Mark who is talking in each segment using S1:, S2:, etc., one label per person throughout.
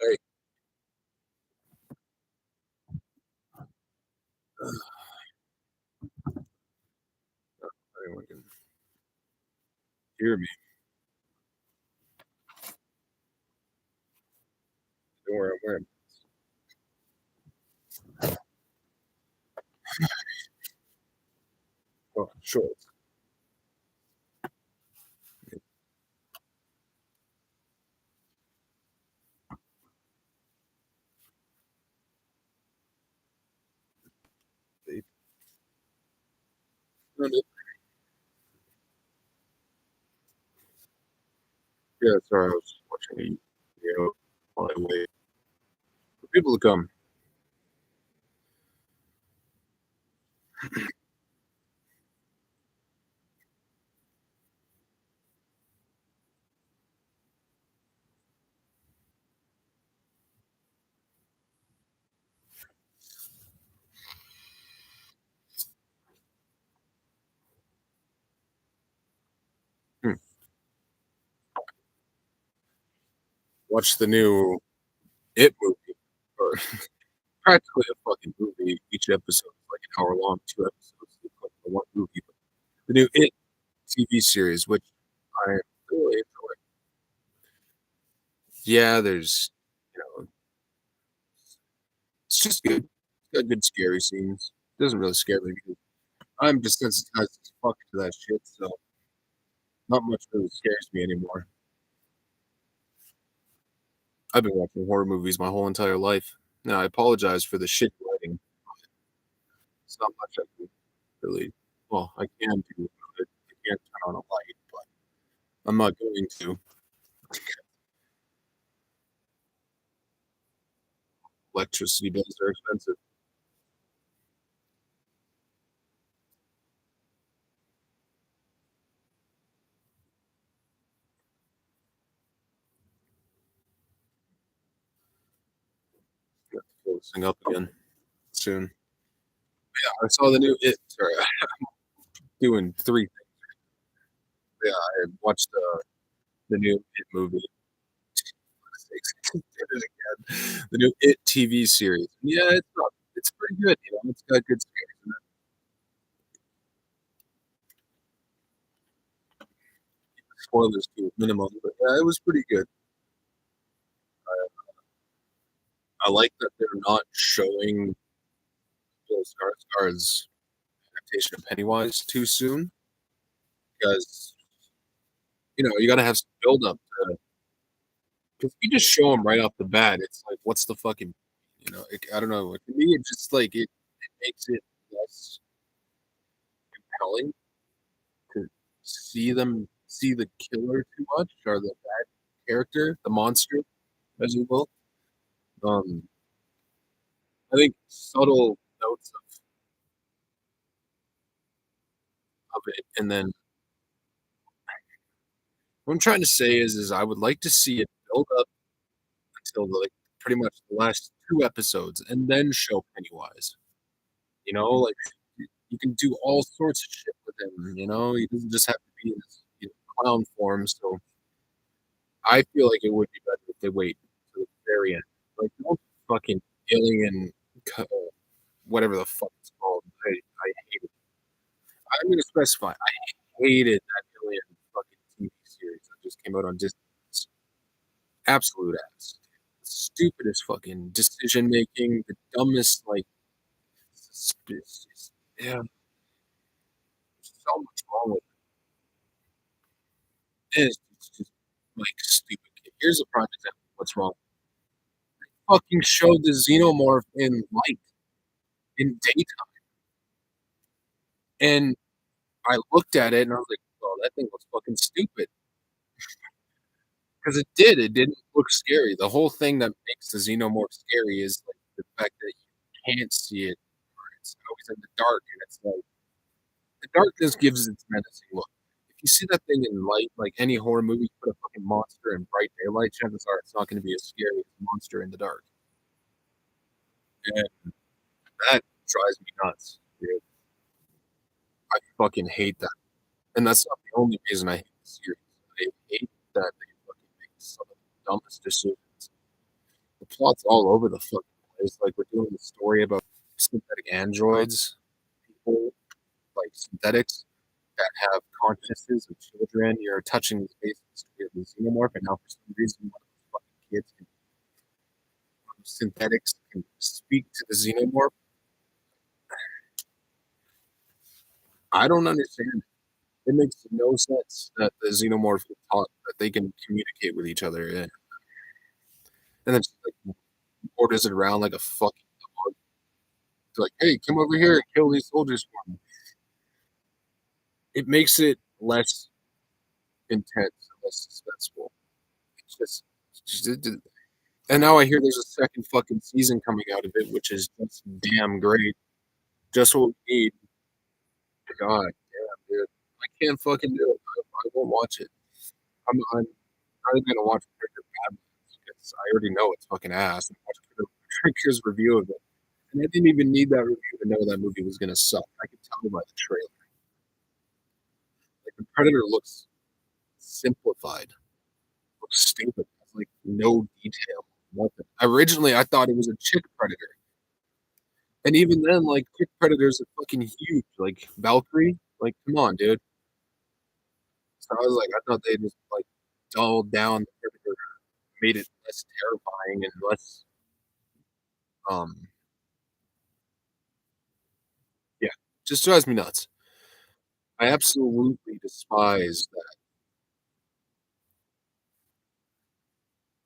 S1: Hey, anyone can hear me. Don't worry, I'm wearing. Shorts. Babe. No, no. Yeah, sorry, I was watching a video while I wait for people to come. Hmm. Watch the new It movie, or practically a fucking movie. Each episode is like an hour long, two episodes, look like the one movie. But the new It TV series, which I really enjoy. Yeah, there's, it's just good. It's got good scary scenes. It doesn't really scare me because I'm desensitized as fuck to that shit, so not much really scares me anymore. I've been watching horror movies my whole entire life. Now, I apologize for the shitty lighting. It's not much I can really, well, I can do about it. I can't turn on a light, but I'm not going to. Electricity bills are expensive. Got to fill this thing up again soon. I saw the new It. Sorry, doing three things. Yeah, I watched the new It movie. Did it again. The new It TV series. Yeah, it's not. It's pretty good. It's got good scares in it. Spoilers to a minimum, but yeah, it was pretty good. I like that they're not showing Bill Skarsgård's adaptation of Pennywise too soon because you got to have some build up to. Because if you just show him right off the bat, it's like, what's the fucking, I don't know. To me, it just like it makes it less compelling to see the killer too much or the bad character, the monster, as you will. Um, I think subtle notes of it, and then what I'm trying to say is I would like to see it build up until like pretty much the last two episodes, and then show Pennywise. Like you can do all sorts of shit with him. He doesn't just have to be in his clown form. So I feel like it would be better if they wait to the very end. Like don't fucking alien, whatever the fuck it's called. I hate it. I'm gonna specify. I hated that alien fucking TV series that just came out on Disney. It's absolute ass. Stupidest fucking decision making, the dumbest like yeah, so much wrong with it. It's just like stupid. Here's a prime example of what's wrong. Fucking showed the xenomorph in light in daytime, and I looked at it and I was like, "Oh, that thing looks fucking stupid." Because it did. It didn't look scary. The whole thing that makes the xenomorph scary is like the fact that you can't see it, or it's always in the dark, and it's like the darkness gives its menacing look. If you see that thing in light, like any horror movie, you put a fucking monster in bright daylight, chances are it's not going to be as scary as a monster in the dark. And that drives me nuts, dude. I fucking hate that. And that's not the only reason I hate the series. I hate that they fucking make some of the dumbest decisions. plot's all over the fucking place. Like we're doing the story about synthetic androids, people like synthetics that have consciousnesses of children. You're touching the base of the story of the xenomorph, and now for some reason, one of those fucking kids can, synthetics can speak to the xenomorph. I don't understand. It makes no sense that the xenomorph can talk, that they can communicate with each other, and then just, like orders it around like a fucking dog. It's like, hey, come over here and kill these soldiers for me. It makes it less intense and less suspenseful. It's just, and now I hear there's a second fucking season coming out of it, which is just damn great. Just what we need. God damn, dude. I can't fucking do it. I won't watch it. I'm not even gonna watch Breaking Bad because I already know it's fucking ass. And watch Drinker's review of it, and I didn't even need that review to know that movie was gonna suck. I could tell by the trailer. Like the Predator looks simplified, looks stupid. Has like no detail, nothing. Originally, I thought it was a chick Predator, and even then, like chick Predators are fucking huge. Like Valkyrie, like come on, dude. So I was like, I thought they just like dulled down the Predator, made it less terrifying and less um yeah, just drives me nuts. I absolutely despise that.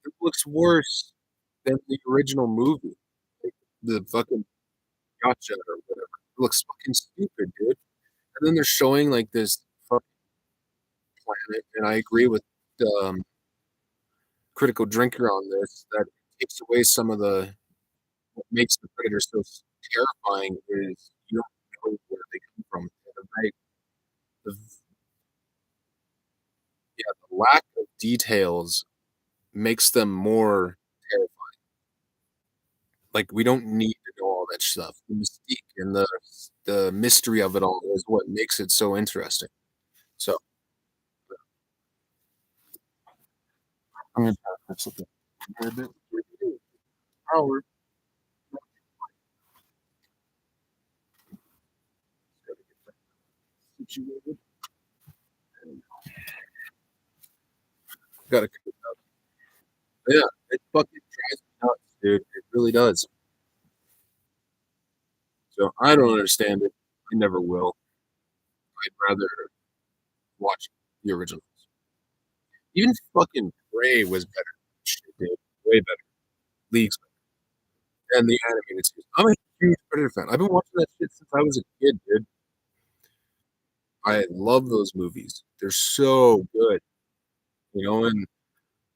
S1: It looks worse than the original movie. Like, the fucking Gotcha or whatever. It looks fucking stupid, dude. And then they're showing like this fucking planet, and I agree with Critical Drinker on this that takes away some of the what makes the Predator so terrifying is you don't know where they come from. The, yeah, the lack of details makes them more terrifying. Like we don't need to know all that stuff. The mystique and the mystery of it all is what makes it so interesting. So I'm gonna pass this a bit. Howard, situated. Gotta cut it out. Yeah, it fucking drives me nuts, dude. It really does. So I don't understand it. I never will. I'd rather watch the originals. Even fucking Prey was better. Shit, dude. Way better. Leagues better. And the animated series. I'm a huge Predator fan. I've been watching that shit since I was a kid, dude. I love those movies. They're so good, and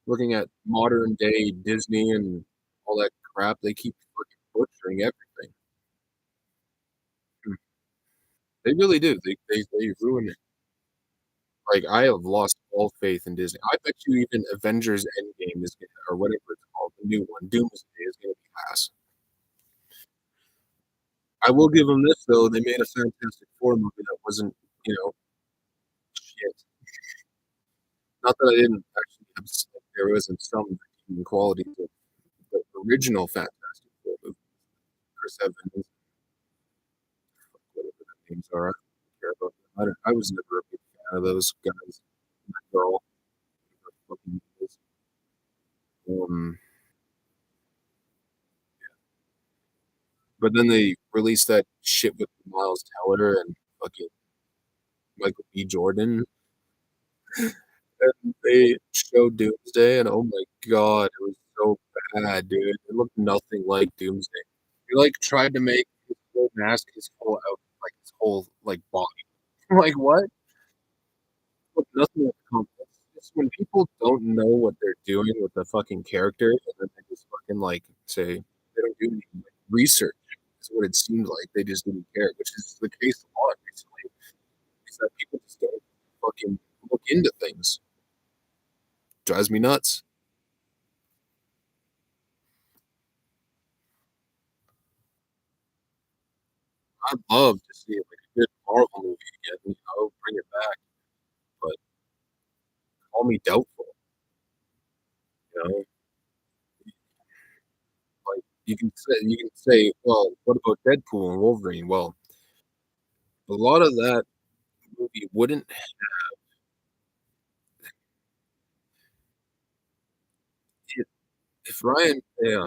S1: looking at modern day Disney and all that crap, they keep fucking butchering everything. They really do. They ruin it. Like I have lost all faith in Disney. I bet you even Avengers Endgame is gonna, or whatever it's called, the new one, Doomsday is gonna be ass. I will give them this though. They made a Fantastic Four movie that wasn't, you know, shit. Not that I didn't actually have, there wasn't some redeeming qualities of the original Fantastic Four movie. Chris Evans, whatever their names are. I don't care about them. I was never a big fan of those guys. That girl, fucking um, but then they released that shit with Miles Teller and fucking Michael B. Jordan. And they showed Doomsday, and oh my god, it was so bad, dude. It looked nothing like Doomsday. He like tried to make his whole mask his whole out, like his whole like body. Like what? Look, nothing like complex. It's when people don't know what they're doing with the fucking character, and then they just fucking like say they don't do any like, research. Is what it seems like. They just didn't care, which is the case a lot recently. Is that people just don't fucking look into things. Drives me nuts. I'd love to see like a good Marvel movie again. Bring it back, but call me doubtful. You know, you can say, "Well, what about Deadpool and Wolverine?" Well, a lot of that movie wouldn't if yeah.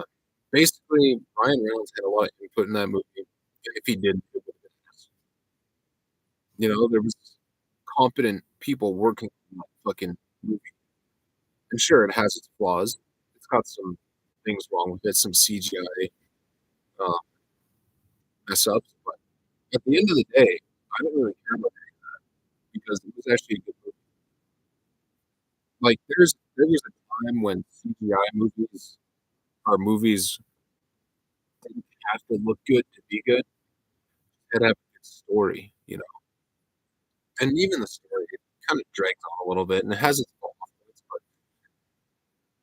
S1: Basically, Ryan Reynolds had a lot of input in that movie. If he didn't, it would've been this. You know, there was competent people working on that fucking movie. And sure, it has its flaws. It's got some things wrong with it, some CGI, uh, mess ups, but at the end of the day, I don't really care about it because it was actually a good movie. Like, there was a time when CGI movies didn't have to look good to be good. It had to have a good story, you know? And even the story, it kinda drags on a little bit, and it has its flaws, but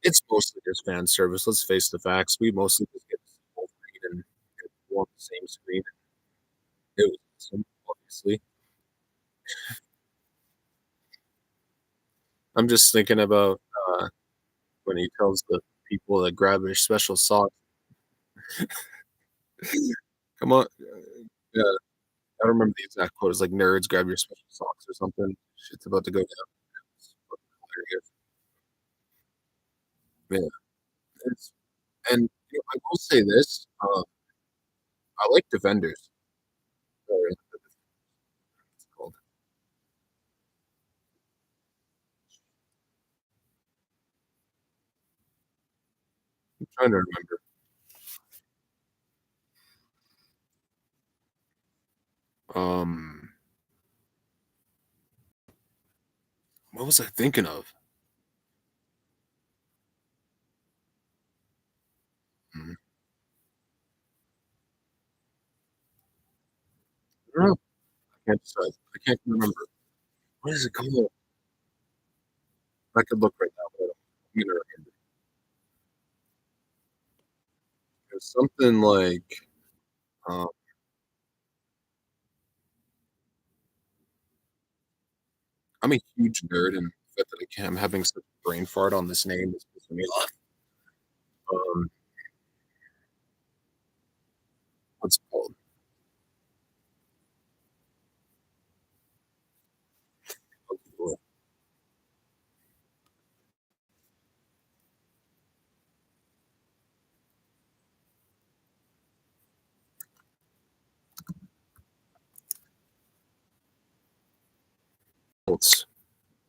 S1: it's mostly just fan service, let's face the facts. We mostly just get to see Wolverine and Deadpool on the same screen. It was awesome, obviously. I'm just thinking about, when he tells the people that grab his special sauce, "Come on." Yeah, I don't remember the exact quote, it's like, "Nerds, grab your special socks," or something. Shit's about to go down. It's fucking hilarious. Yeah, it's and, you know, I will say this, I like Defenders, or it's called. I'm trying to remember. Um, what was I thinking of? Mhm. I don't know. I can't decide. I can't remember. What is it called? I could look right now, but I'm gonna remember. It was something like, um, I'm a huge nerd, and the fact that I'm having such a brain fart on this name is pissing me off. Um, what's it called? I'll Google it.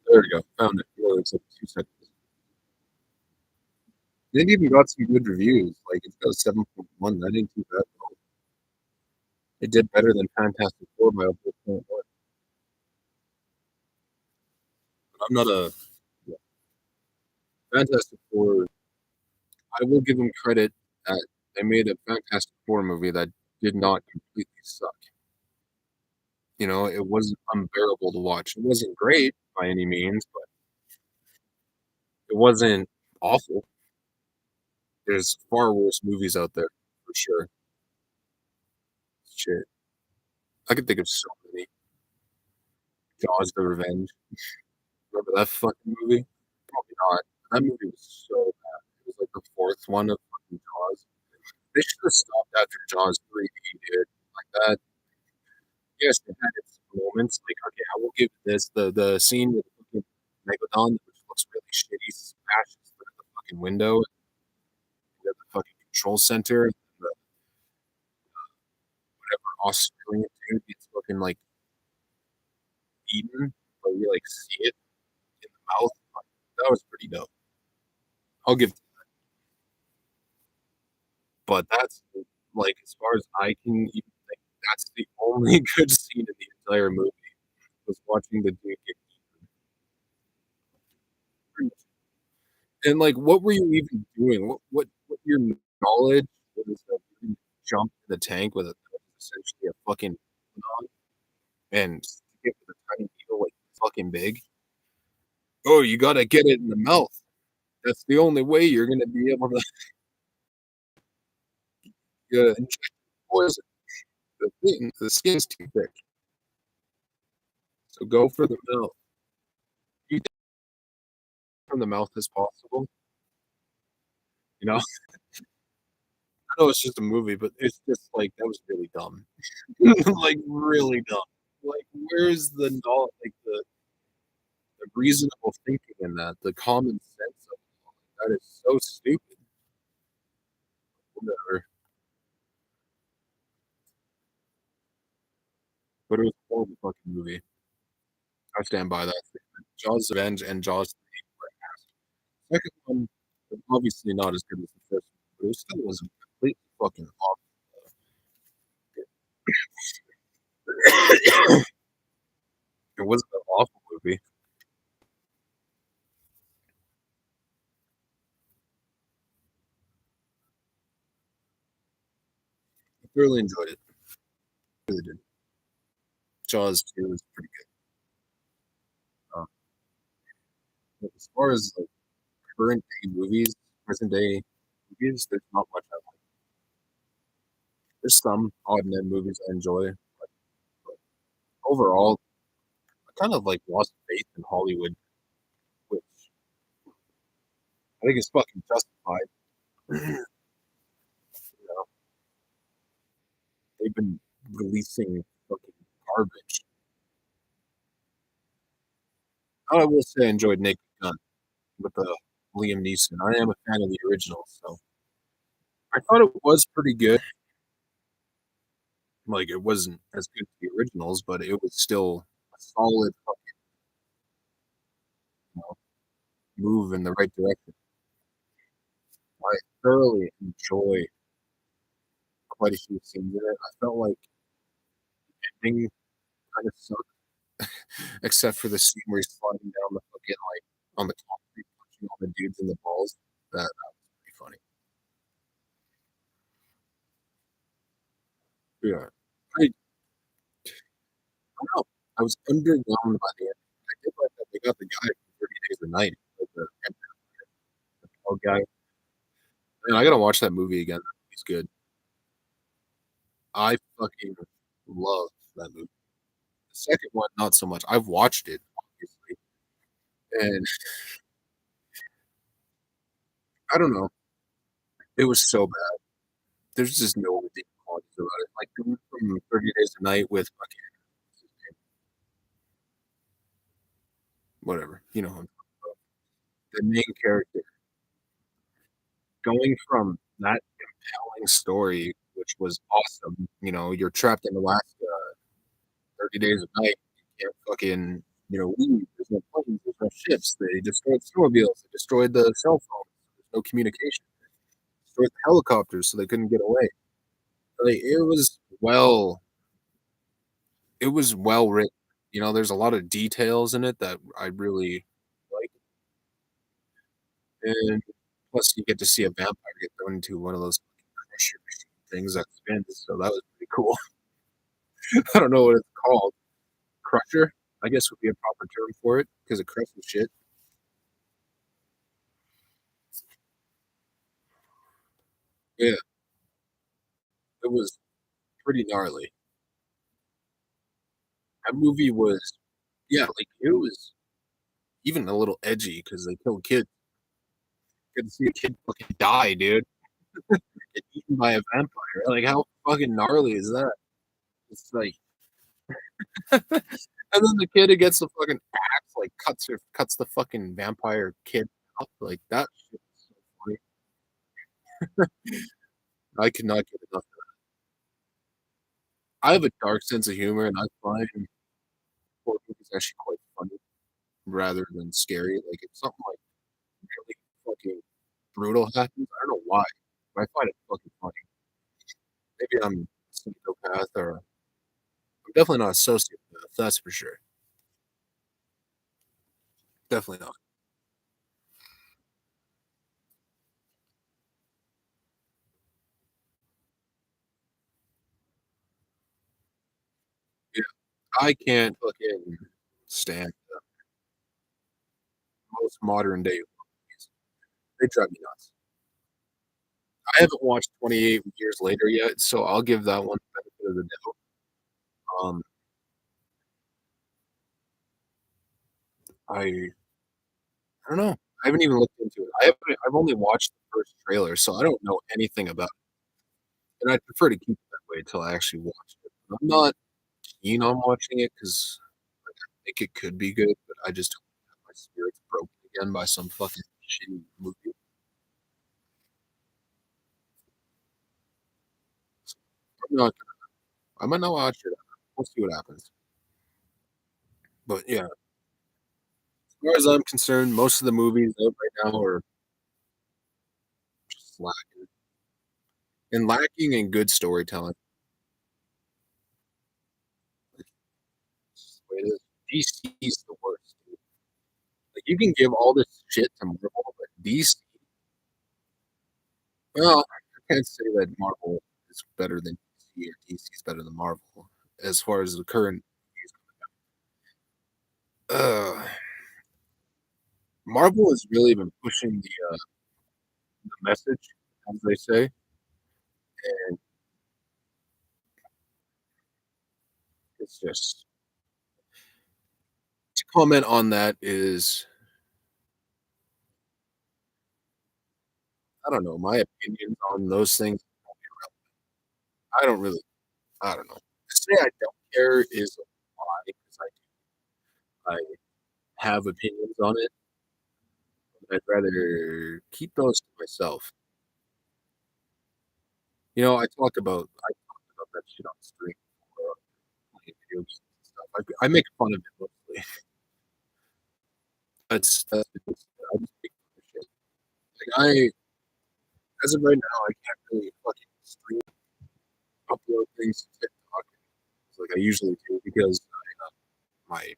S1: There we go. Found it. It looks like 2 seconds. It even got some good reviews. Like, it's got a 7.1. That ain't too bad at all. It did better than Fantastic Four by a full point. But I'm not a yeah, Fantastic Four. I will give them credit that they made a Fantastic Four movie that did not completely suck. You know, it wasn't unbearable to watch. It wasn't great by any means, but it wasn't awful. There's far worse movies out there for sure. Shit. I could think of so many. Jaws: The Revenge. Remember that fucking movie? Probably not. That movie was so bad. It was like the 4th one of fucking Jaws. They should have stopped after Jaws 3D, dude. Like that. Yes, it had its moments. Like, okay, I will give this the scene with fucking Megalodon, which looks really shitty, smashes through the fucking window at the fucking control center. The whatever Australian dude gets fucking like eaten, but you like see it in the mouth. That was pretty dope. I'll give, but that's like as far as I can even think, that's the only good scene in the entire movie was watching the dude get eaten. And like, what were you even doing? What your knowledge was that you can jump in the tank with a essentially a fucking on and stick it with a tiny needle like fucking big? Oh, you gotta get it in the mouth. That's the only way you're gonna be able to inject poison. The skin's too thick. So go for the mouth. You get from the mouth as possible, you know? I know it's just a movie, but it's just like, that was really dumb. Like, really dumb. Like, where's the knowl like, the reasonable thinking in that, the common sense of it all? That is so stupid. Whatever. But it was a horrible fucking movie. I stand by that statement. Jaws: Revenge and Jaws 3 were ass. Second one was obviously not as good as the first one, but it still wasn't completely fucking awful. It wasn't an awful movie. I thoroughly enjoyed it. Really did. Jaws 2 is pretty good. But as far as, like, current day movies, present day movies, there's not much I like. There's some odd and end movies I enjoy, but overall, I kind of, like, lost faith in Hollywood, which I think is fucking justified. You know, they've been releasing fucking garbage. I will say I enjoyed Naked Gun with, Liam Neeson. I am a fan of the original, so I thought it was pretty good. Like, it wasn't as good as the originals, but it was still a solid fucking, you know, move in the right direction. I thoroughly enjoy quite a few scenes in it. I felt like the ending kind of sucked, except for the scene where he's sliding down the fucking, like, on the concrete, punching all the dudes in the balls. That was pretty funny. Yeah. I don't know. I was underwhelmed by the end. I did like that they got the guy from 30 Days a Night, like the tall guy. Man, I gotta watch that movie again. He's good. I fucking love that movie. The second one, not so much. I've watched it, obviously, and I don't know. It was so bad. There's just no redeeming qualities about it. Like, the one from 30 Days a Night with fucking what's his name? Whatever, you know who I'm talking about. The main character going from that compelling story, which was awesome, you know, you're trapped in Alaska 30 days a night, you can't fucking, you know, leave. There's no planes, there's no ships. They destroyed snowmobiles, they destroyed the cell phones, there's no communication. Destroyed the helicopters so they couldn't get away. Like, it was well written. You know, there's a lot of details in it that I really like, and plus you get to see a vampire get thrown into one of those crusher machine things that spins, so that was pretty cool. I don't know what it's called. Crusher, I guess would be a proper term for it because it crushes shit. Yeah, it was pretty gnarly. That movie was yeah, like, it was even a little edgy because they killed kids. Good to see a kid fucking die, dude. Get eaten by a vampire. Like, how fucking gnarly is that? It's like and then the kid who gets the fucking axe, like, cuts the fucking vampire kid up, like, that shit is so funny. I could not get enough. I have a dark sense of humor, and I find horror movies actually quite funny rather than scary. Like, if something, like, really fucking brutal happens, I don't know why, but I find it fucking funny. Maybe I'm a psychopath or I'm definitely not a sociopath, that's for sure. Definitely not. Yeah, I can't fucking stand most modern day movies. They drive me nuts. I haven't watched 28 Years Later yet, so I'll give that one the benefit of the doubt. Um, I don't know. I haven't even looked into it. I've only watched the first trailer, so I don't know anything about it. and I prefer to keep it that way until I actually watch it. I'm not keen on watching it because I think it could be good, but I just don't have my spirits broken again by some fucking shitty movie. So I'm not I might not watch it. We'll see what happens. But yeah, as far as I'm concerned, most of the movies out right now are just lacking in good storytelling. It's just the way it is. DC's the worst, dude. Like you can give all this shit to Marvel, but DC, well, I can't say that Marvel is better than DC or DC is better than Marvel as far as the current. Uh, Marvel has really been pushing the message, as they say, and it's just to comment on that is I don't know, my opinions on those things. I don't really, I don't know. To say I don't care is a lie because I have opinions on it. I'd rather keep those to myself. I talked about that shit on stream or playing video games and stuff. I make fun of it mostly. That's because I just make fun of shit. Like as of right now, I can't really fucking stream upload things to TikTok like I usually do because my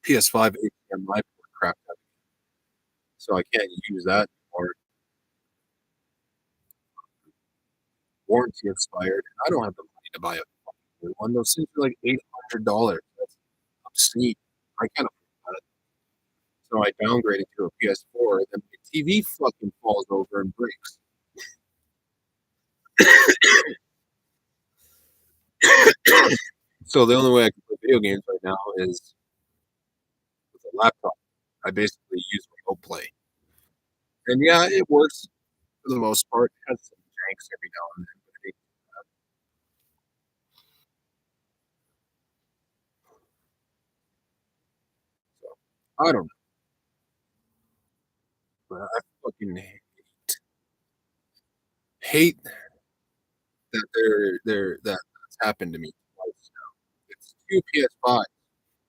S1: PS5 HDMI port crapped out, so I can't use that or warranty expired. I don't have the money to buy a fucking new one. Those things are like $800. That's obscene. I can't afford that. So I downgraded to a PS4, and then my TV fucking falls over and breaks. So the only way I can play video games right now is with a laptop. I basically use remote play, and yeah, it works for the most part. It has some janks every now and then, but so I don't know. But I fucking hate that that's happened to me twice now. It's two PS5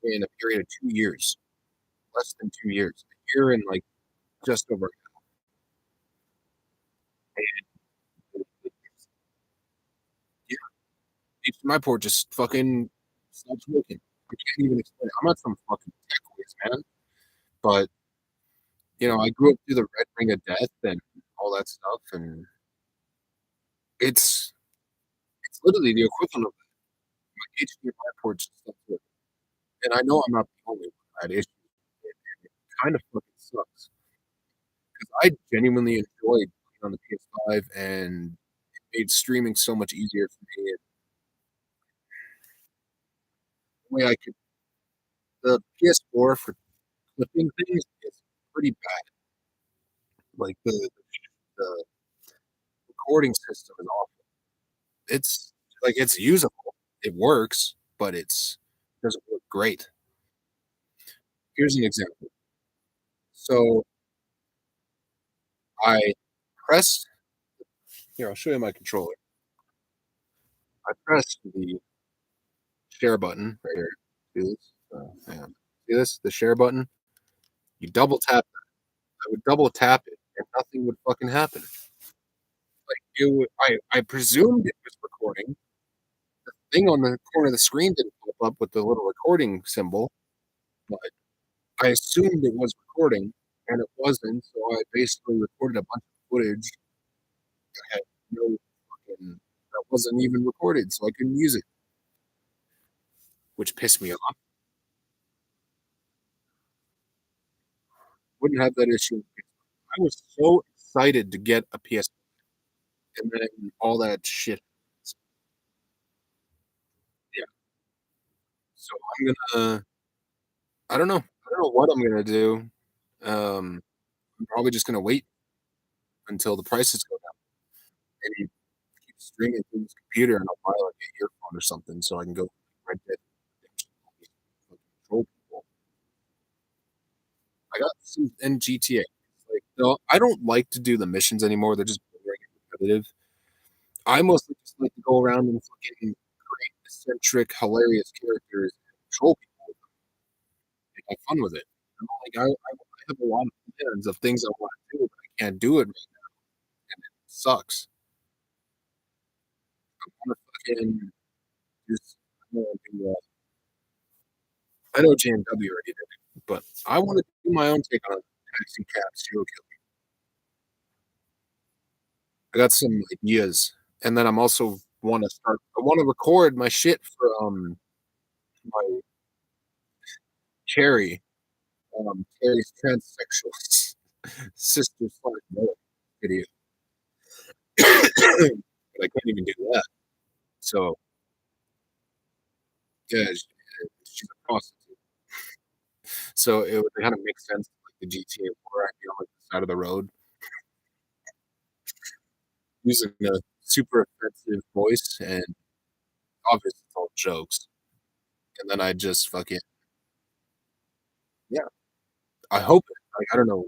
S1: in a period of 2 years, less than 2 years, a year and like just over. And yeah, HDMI port just fucking stops working. I can't even explain it. I'm not some fucking tech whiz, man, but I grew up through the Red Ring of Death and all that stuff, and it's it's literally the equivalent of my HDMI port just stops working. And I know I'm not the only one that had issues with it, and it kind of fucking sucks because I genuinely enjoyed playing on the PS5 and it made streaming so much easier for me. And the way I could, the PS4 for clipping things is pretty bad. Like the recording system is awful. It's like it's usable, it works, but it doesn't work great. Here's an example. So I pressed here. I'll show you my controller. I pressed the share button right here. See this? Hang on. See this? The share button. You double tap that. I would double tap it, and nothing would fucking happen. Like I presumed it was recording. The thing on the corner of the screen didn't pop up with the little recording symbol, but I assumed it was recording, and it wasn't. So I basically recorded a bunch of footage that had no fucking that wasn't even recorded, so I couldn't use it, which pissed me off. Wouldn't have that issue. I was so excited to get a PS, and then all that shit. Yeah, so I don't know. I don't know what I'm gonna do. I'm probably just gonna wait until the prices go down. Maybe stream it through this computer, and I'll buy, like, an earphone or something so I can go Red Dead Redemption fucking control people. I got some in GTA. Like, no, I don't like to do the missions anymore, they're just boring and repetitive. I mostly just like to go around and fucking create eccentric, hilarious characters and control people and have fun with it. You know, like, I have a lot of plans of things I wanna do, but I can't do it right now, and it sucks. I wanna fucking just I wanna do, I know JMW already did it, but I wanna do my own take on Taxi Cab serial killer. I got some ideas, and then I'm also I wanna record my shit for, my Cherry, Terry's transsexual sister slash brother video. But I can't even do that. So, yeah, she's a prostitute. So it would kinda make sense, like, the GTA 4 acting on, like, the side of the road, using a super offensive voice, and obviously it's all jokes, and then I just fucking yeah, I hope it like, I don't know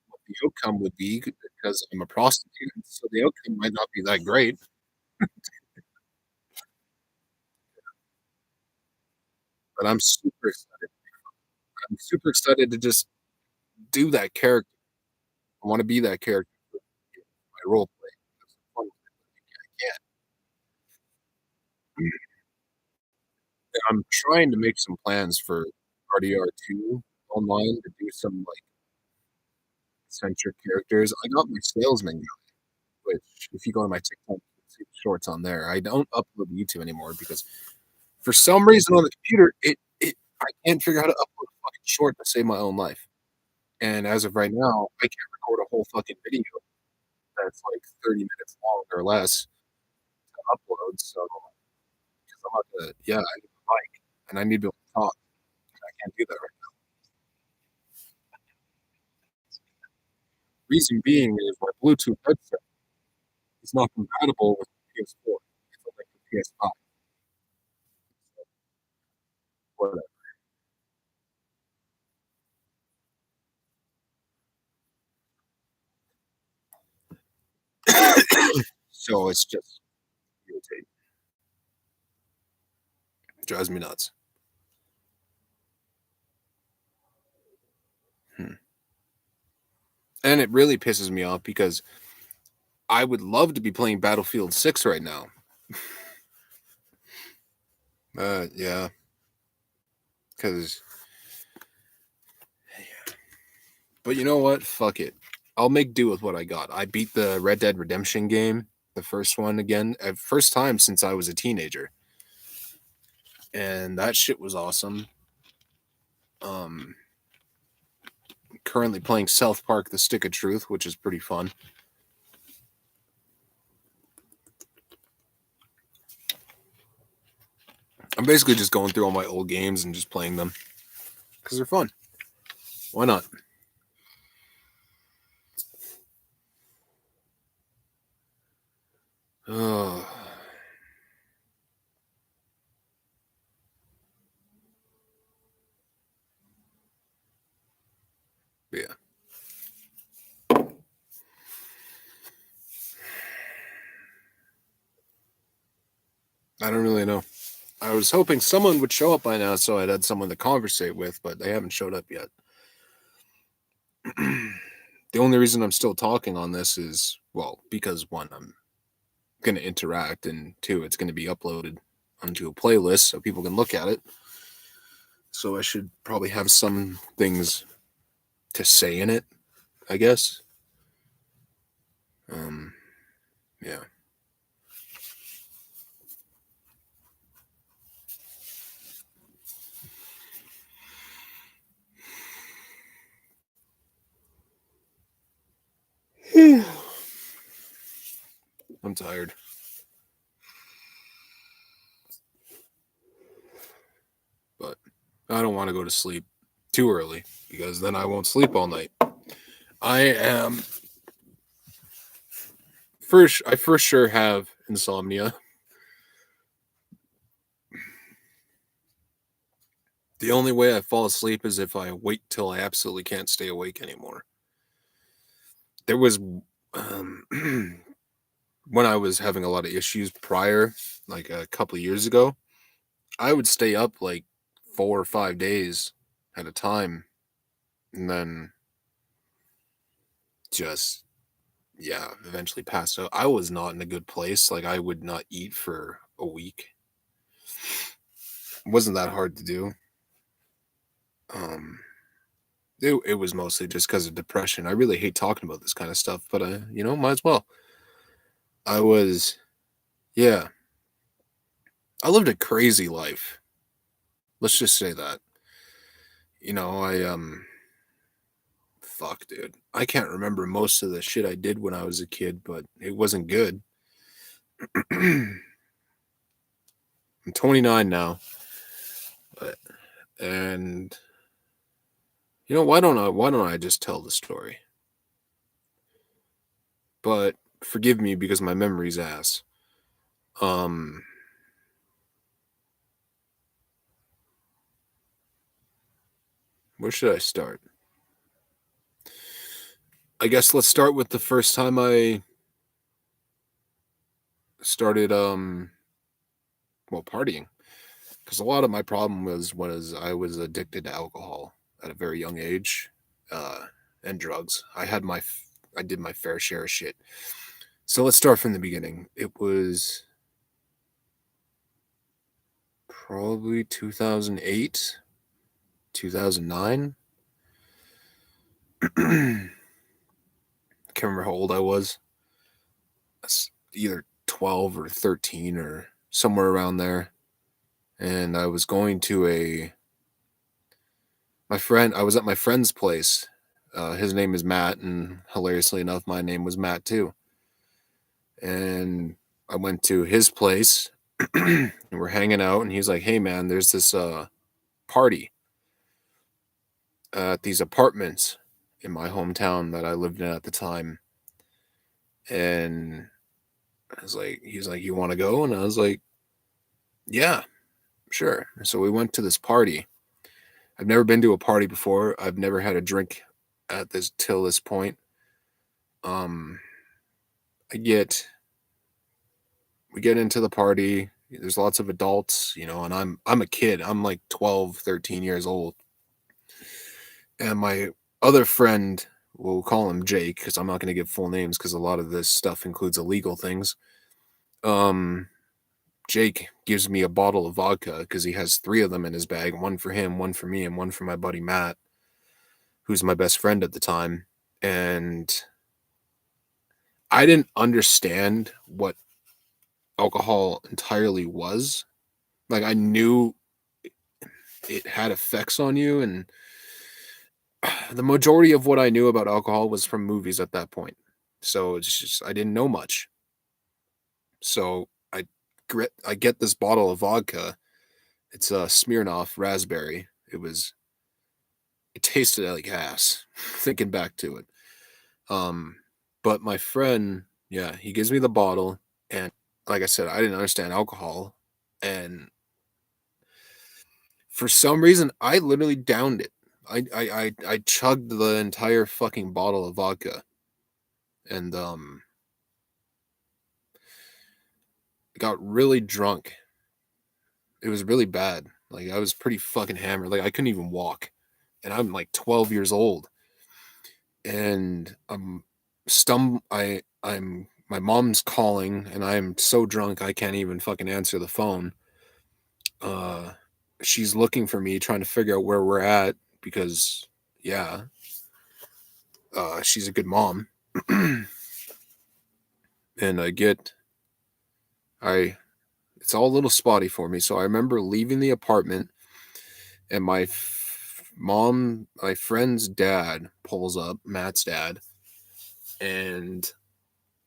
S1: what the outcome would be because I'm a prostitute, so the outcome might not be that great, but I'm super excited to just do that character. I wanna be that character for my role play. Have some fun with it, yeah. And I'm trying to make some plans for RDR2 online to do some, like, eccentric characters. I got my salesman guy, which if you go to my TikTok, you can see the shorts on there. I don't upload to YouTube anymore because for some reason on the computer, I can't figure out how to upload a fucking short to save my own life. And as of right now, I can't record a whole fucking video that's like 30 minutes long or less to upload. So, because I'm about to, yeah, I need a mic and I need to be able to talk. I can't do that right now. Reason being is my Bluetooth headset is not compatible with the PS4. It's only for PS5. Whatever. So it's just irritating. Drives me nuts. Hmm. And it really pisses me off because I would love to be playing Battlefield 6 right now. Yeah, because but you know what? Fuck it. I'll make do with what I got. I beat the Red Dead Redemption game, the first one again, first time since I was a teenager, and that shit was awesome. Um, Currently playing South Park: The Stick of Truth, which is pretty fun. I'm basically just going through all my old games and just playing them because they're fun. Why not? Oh, yeah. I don't really know. I was hoping someone would show up by now so I'd had someone to conversate with, but they haven't showed up yet. The only reason I'm still talking on this is, well, because one, I'm going to interact, and two, it's going to be uploaded onto a playlist so people can look at it. So I should probably have some things to say in it, I guess. Um, yeah. I'm tired. But I don't want to go to sleep too early because then I won't sleep all night. I am I for sure have insomnia. The only way I fall asleep is if I wait till I absolutely can't stay awake anymore. There was um, when I was having a lot of issues prior, like a couple of years ago, I would stay up like 4 or 5 days at a time, and then just yeah, eventually passed out. I was not in a good place. Like I would not eat for a week. It wasn't that hard to do. Um, it was mostly just because of depression. I really hate talking about this kind of stuff, but might as well. I was, yeah, I lived a crazy life. Let's just say that. Fuck, dude. I can't remember most of the shit I did when I was a kid, but it wasn't good. I'm 29 now, but, and why don't I just tell the story? But forgive me because my memory's ass. Um, where should I start? I guess let's start with the first time I started partying, because a lot of my problem was I was addicted to alcohol at a very young age, uh and drugs. I did my fair share of shit. So let's start from the beginning. It was probably 2008, 2009. Can't remember how old I was. That's either 12 or 13 or somewhere around there. And I was going to I was at my friend's place. His name is Matt, and hilariously enough, my name was Matt too. And I went to his place and we're hanging out, and he's like, "Hey man, there's this party at these apartments in my hometown that I lived in at the time." And he's like, "You want to go?" And I was like, "Yeah, sure." So we went to this party. I've never been to a party before. I've never had a drink at this till this point. Um, I get we get into the party. There's lots of adults, and I'm a kid. I'm like 12, 13 years old. And my other friend, we'll call him Jake because I'm not going to give full names because a lot of this stuff includes illegal things. Um, Jake gives me a bottle of vodka because he has three of them in his bag, one for him, one for me, and one for my buddy Matt, who's my best friend at the time. And I didn't understand what alcohol entirely was. Like I knew it had effects on you, and the majority of what I knew about alcohol was from movies at that point. So it's just I didn't know much. So I get this bottle of vodka. It's a Smirnoff raspberry. It tasted like ass thinking back to it. Um but my friend, yeah, he gives me the bottle, and like I said, I didn't understand alcohol, and for some reason I literally downed it. I chugged the entire fucking bottle of vodka, and got really drunk. It was really bad. Like I was pretty fucking hammered. Like I couldn't even walk. And I'm like 12 years old. And I'm my mom's calling, and I'm so drunk I can't even fucking answer the phone. Uh she's looking for me, trying to figure out where we're at because yeah, she's a good mom. And I it's all a little spotty for me. So I remember leaving the apartment, and my friend's dad pulls up, Matt's dad, and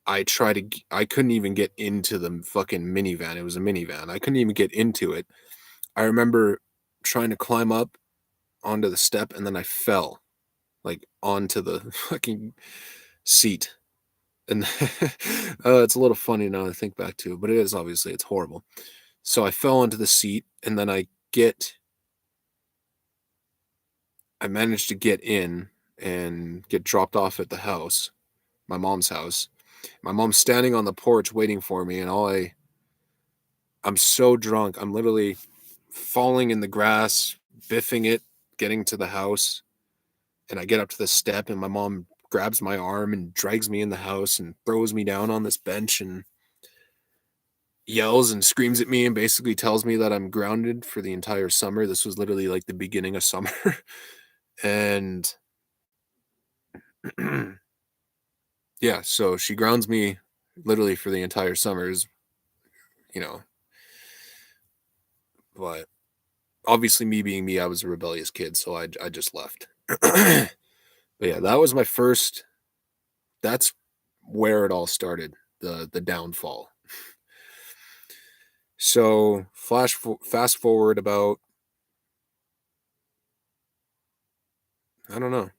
S1: I couldn't even get into the fucking minivan. It was a minivan. I couldn't even get into it. I remember trying to climb up onto the step, and then I fell like onto the fucking seat. And it's a little funny now to think back to, but it is obviously it's horrible. So I fell into the seat, and then I managed to get in and get dropped off at the house, my mom's house. My mom's standing on the porch waiting for me, and I'm so drunk. I'm literally falling in the grass, biffing it, getting to the house, and I get up to the step, and my mom grabs my arm and drags me in the house and throws me down on this bench and yells and screams at me and basically tells me that I'm grounded for the entire summer. This was literally like the beginning of summer. And yeah, so she grounds me literally for the entire summers, you know, but obviously me being me, I was a rebellious kid, so I just left. But yeah, that was my first that's where it all started, the downfall. So fast forward about I don't know.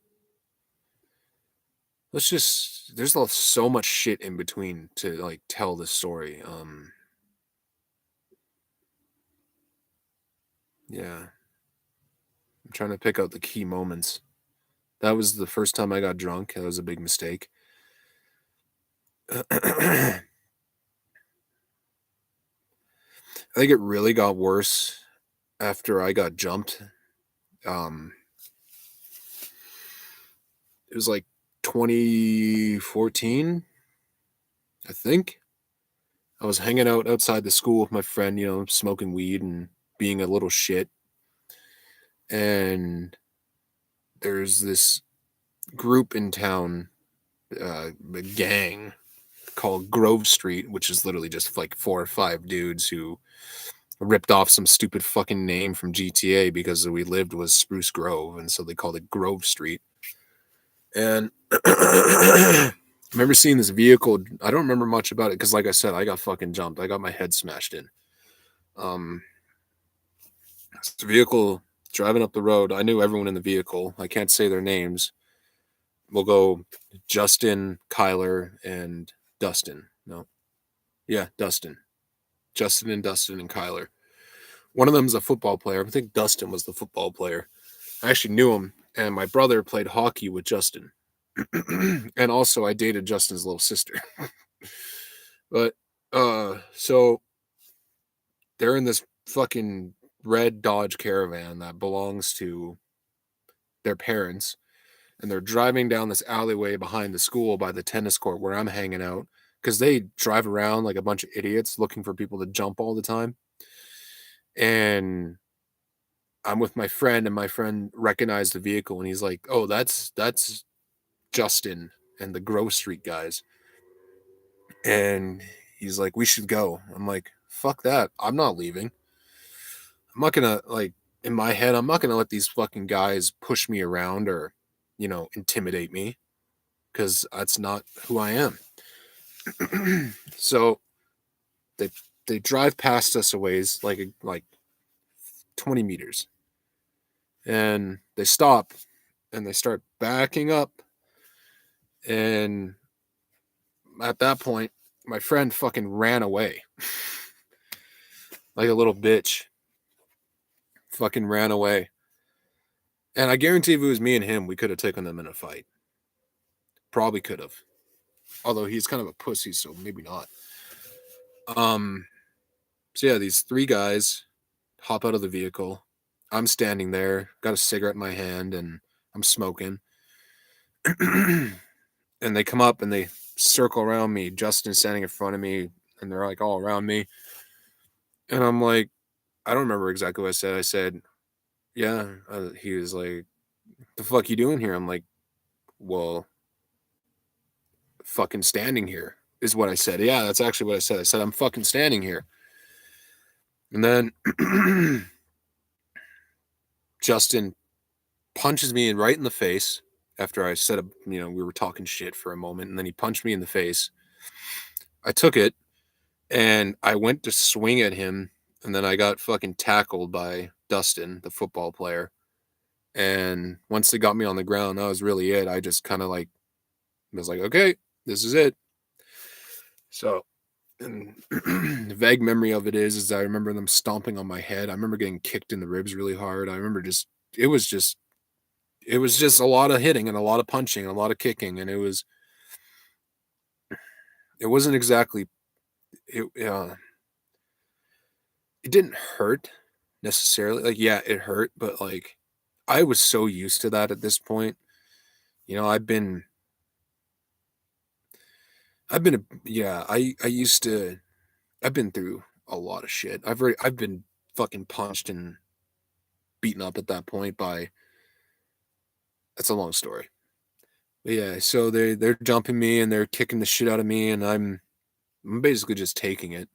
S1: Let's just there's so much shit in between to like tell this story. Yeah, I'm trying to pick out the key moments. That was the first time I got drunk. That was a big mistake. I think it really got worse after I got jumped. Um, it was like 2014, I think. I was hanging out outside the school with my friend, smoking weed and being a little shit. And there's this group in town, a gang called Grove Street, which is literally just like 4 or 5 dudes who ripped off some stupid fucking name from GTA because where we lived was Spruce Grove, and so they called it Grove Street. And I remember seeing this vehicle. I don't remember much about it because, like I said, I got fucking jumped. I got my head smashed in. Um, this vehicle driving up the road. I knew everyone in the vehicle. I can't say their names. We'll go Justin, Kyler, and Dustin. No, yeah, Dustin. Justin and Dustin and Kyler. One of them is a football player. I think Dustin was the football player. I actually knew him, and my brother played hockey with Justin. And also I dated Justin's little sister. But so they're in this fucking red Dodge Caravan that belongs to their parents, and they're driving down this alleyway behind the school by the tennis court where I'm hanging out because they drive around like a bunch of idiots looking for people to jump all the time. And I'm with my friend, and my friend recognized the vehicle, and he's like, "Oh, that's Justin and the Grove Street guys." And he's like, "We should go." I'm like, "Fuck that. I'm not leaving. I'm not gonna like in my head, I'm not gonna let these fucking guys push me around or, intimidate me because that's not who I am." So they they drive past us a ways, like 20 meters, and they stop and they start backing up. And at that point, my friend fucking ran away like a little bitch. Fucking ran away. And I guarantee if it was me and him, we could have taken them in a fight. Probably could have. Although he's kind of a pussy, so maybe not. Um, so yeah, these 3 guys hop out of the vehicle. I'm standing there, got a cigarette in my hand, and I'm smoking. And they come up and they circle around me. Justin's standing in front of me, and they're like all around me. And I'm like, I don't remember exactly what I said. I said, yeah. He was like, the fuck you doing here? I'm like, well, fucking standing here is what I said. Yeah, that's actually what I said. I said, I'm fucking standing here. And then Justin punches me right in the face after I said, we were talking shit for a moment. And then he punched me in the face. I took it and I went to swing at him. And then I got fucking tackled by Dustin, the football player. And once they got me on the ground, that was really it. I just kind of like was like, okay, this is it. So, and the vague memory of it is I remember them stomping on my head. I remember getting kicked in the ribs really hard. I remember it was just it was just a lot of hitting and a lot of punching and a lot of kicking, and it wasn't exactly it didn't hurt necessarily. Like, yeah, it hurt, but like I was so used to that at this point. You know, yeah, I used to I've been through a lot of shit. I've been fucking punched and beaten up at that point by that's a long story. But yeah, so they're jumping me and they're kicking the shit out of me and I'm basically just taking it.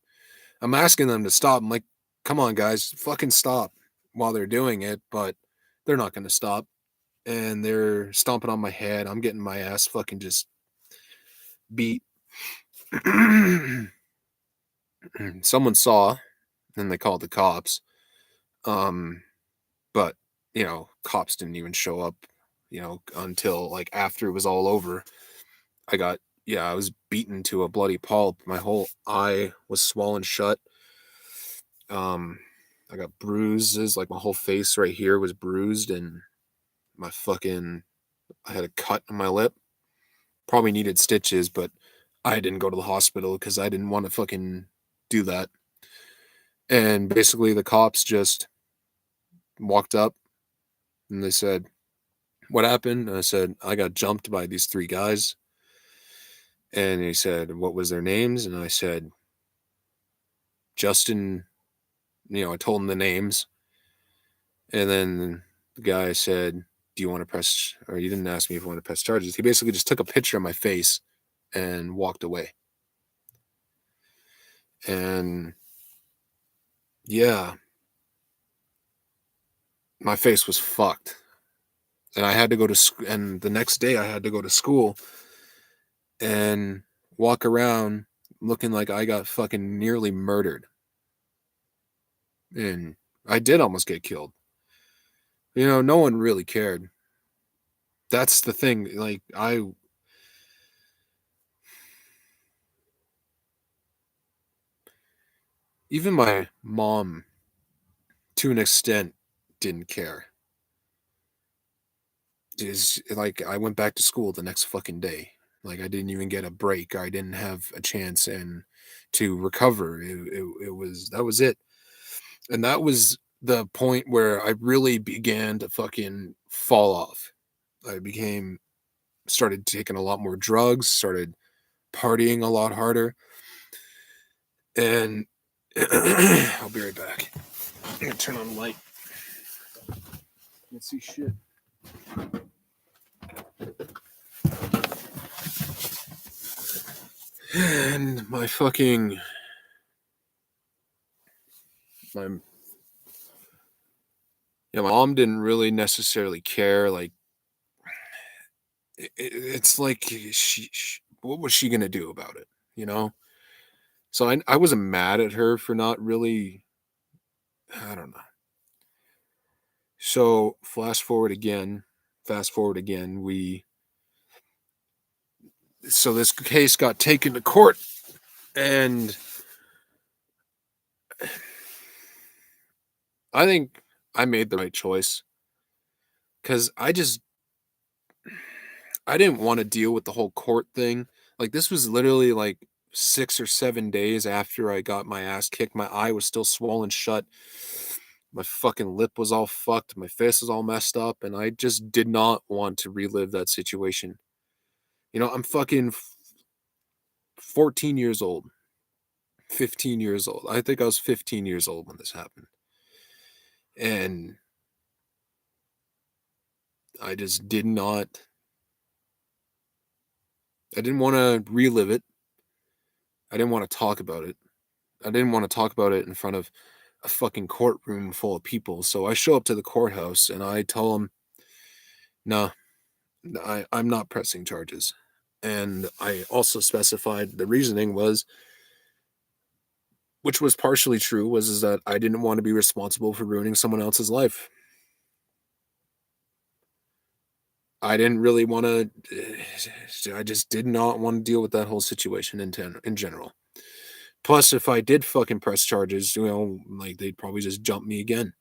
S1: I'm asking them to stop. I'm like, "Come on guys, fucking stop." While they're doing it, but they're not going to stop. And they're stomping on my head. I'm getting my ass fucking just beat. Someone saw and they called the cops. Um but cops didn't even show up, until like after it was all over. I got Yeah, I was beaten to a bloody pulp. My whole eye was swollen shut. Um, I got bruises, like my whole face right here was bruised, and my fucking I had a cut on my lip. Probably needed stitches, but I didn't go to the hospital because I didn't want to fucking do that. And basically, the cops just walked up and they said, "What happened?" And I said, "I got jumped by these three guys." And he said, "What was their names?" And I said, "Justin." I told him the names. And then the guy said, "Do you want to press?" Or he didn't ask me if I want to press charges. He basically just took a picture of my face and walked away. And yeah, my face was fucked. And I had to go to school. And the next day I had to go to school and walk around looking like I got fucking nearly murdered. And I did almost get killed. No one really cared. That's the thing. Like, even my mom, to an extent, didn't care. Is like I went back to school the next fucking day. Like I didn't even get a break. I didn't have a chance and to recover. It was that was it. And that was the point where I really began to fucking fall off. I became started taking a lot more drugs, started partying a lot harder, and I'll be right back. I'm gonna turn on the light. Can't see shit. And my my mom didn't really necessarily care. Like it's like what was she gonna do about it? You know. So I wasn't mad at her for not really. I don't know. So fast forward again. So this case got taken to court, and I think I made the right choice because I didn't want to deal with the whole court thing. Like this was literally like 6 or 7 days after I got my ass kicked. My eye was still swollen shut. My fucking lip was all fucked. My face was all messed up, and I just did not want to relive that situation. I'm fucking 14 years old, 15 years old. I think I was 15 years old when this happened. And I just did not, I didn't want to relive it. I didn't want to talk about it. I didn't want to talk about it in front of a fucking courtroom full of people. So I show up to the courthouse and I tell them, no, I'm not pressing charges. And I also specified the reasoning was, which was partially true, was is that I didn't want to be responsible for ruining someone else's life. I didn't really want to. I just did not want to deal with that whole situation in general. Plus, if I did fucking press charges, like they'd probably just jump me again,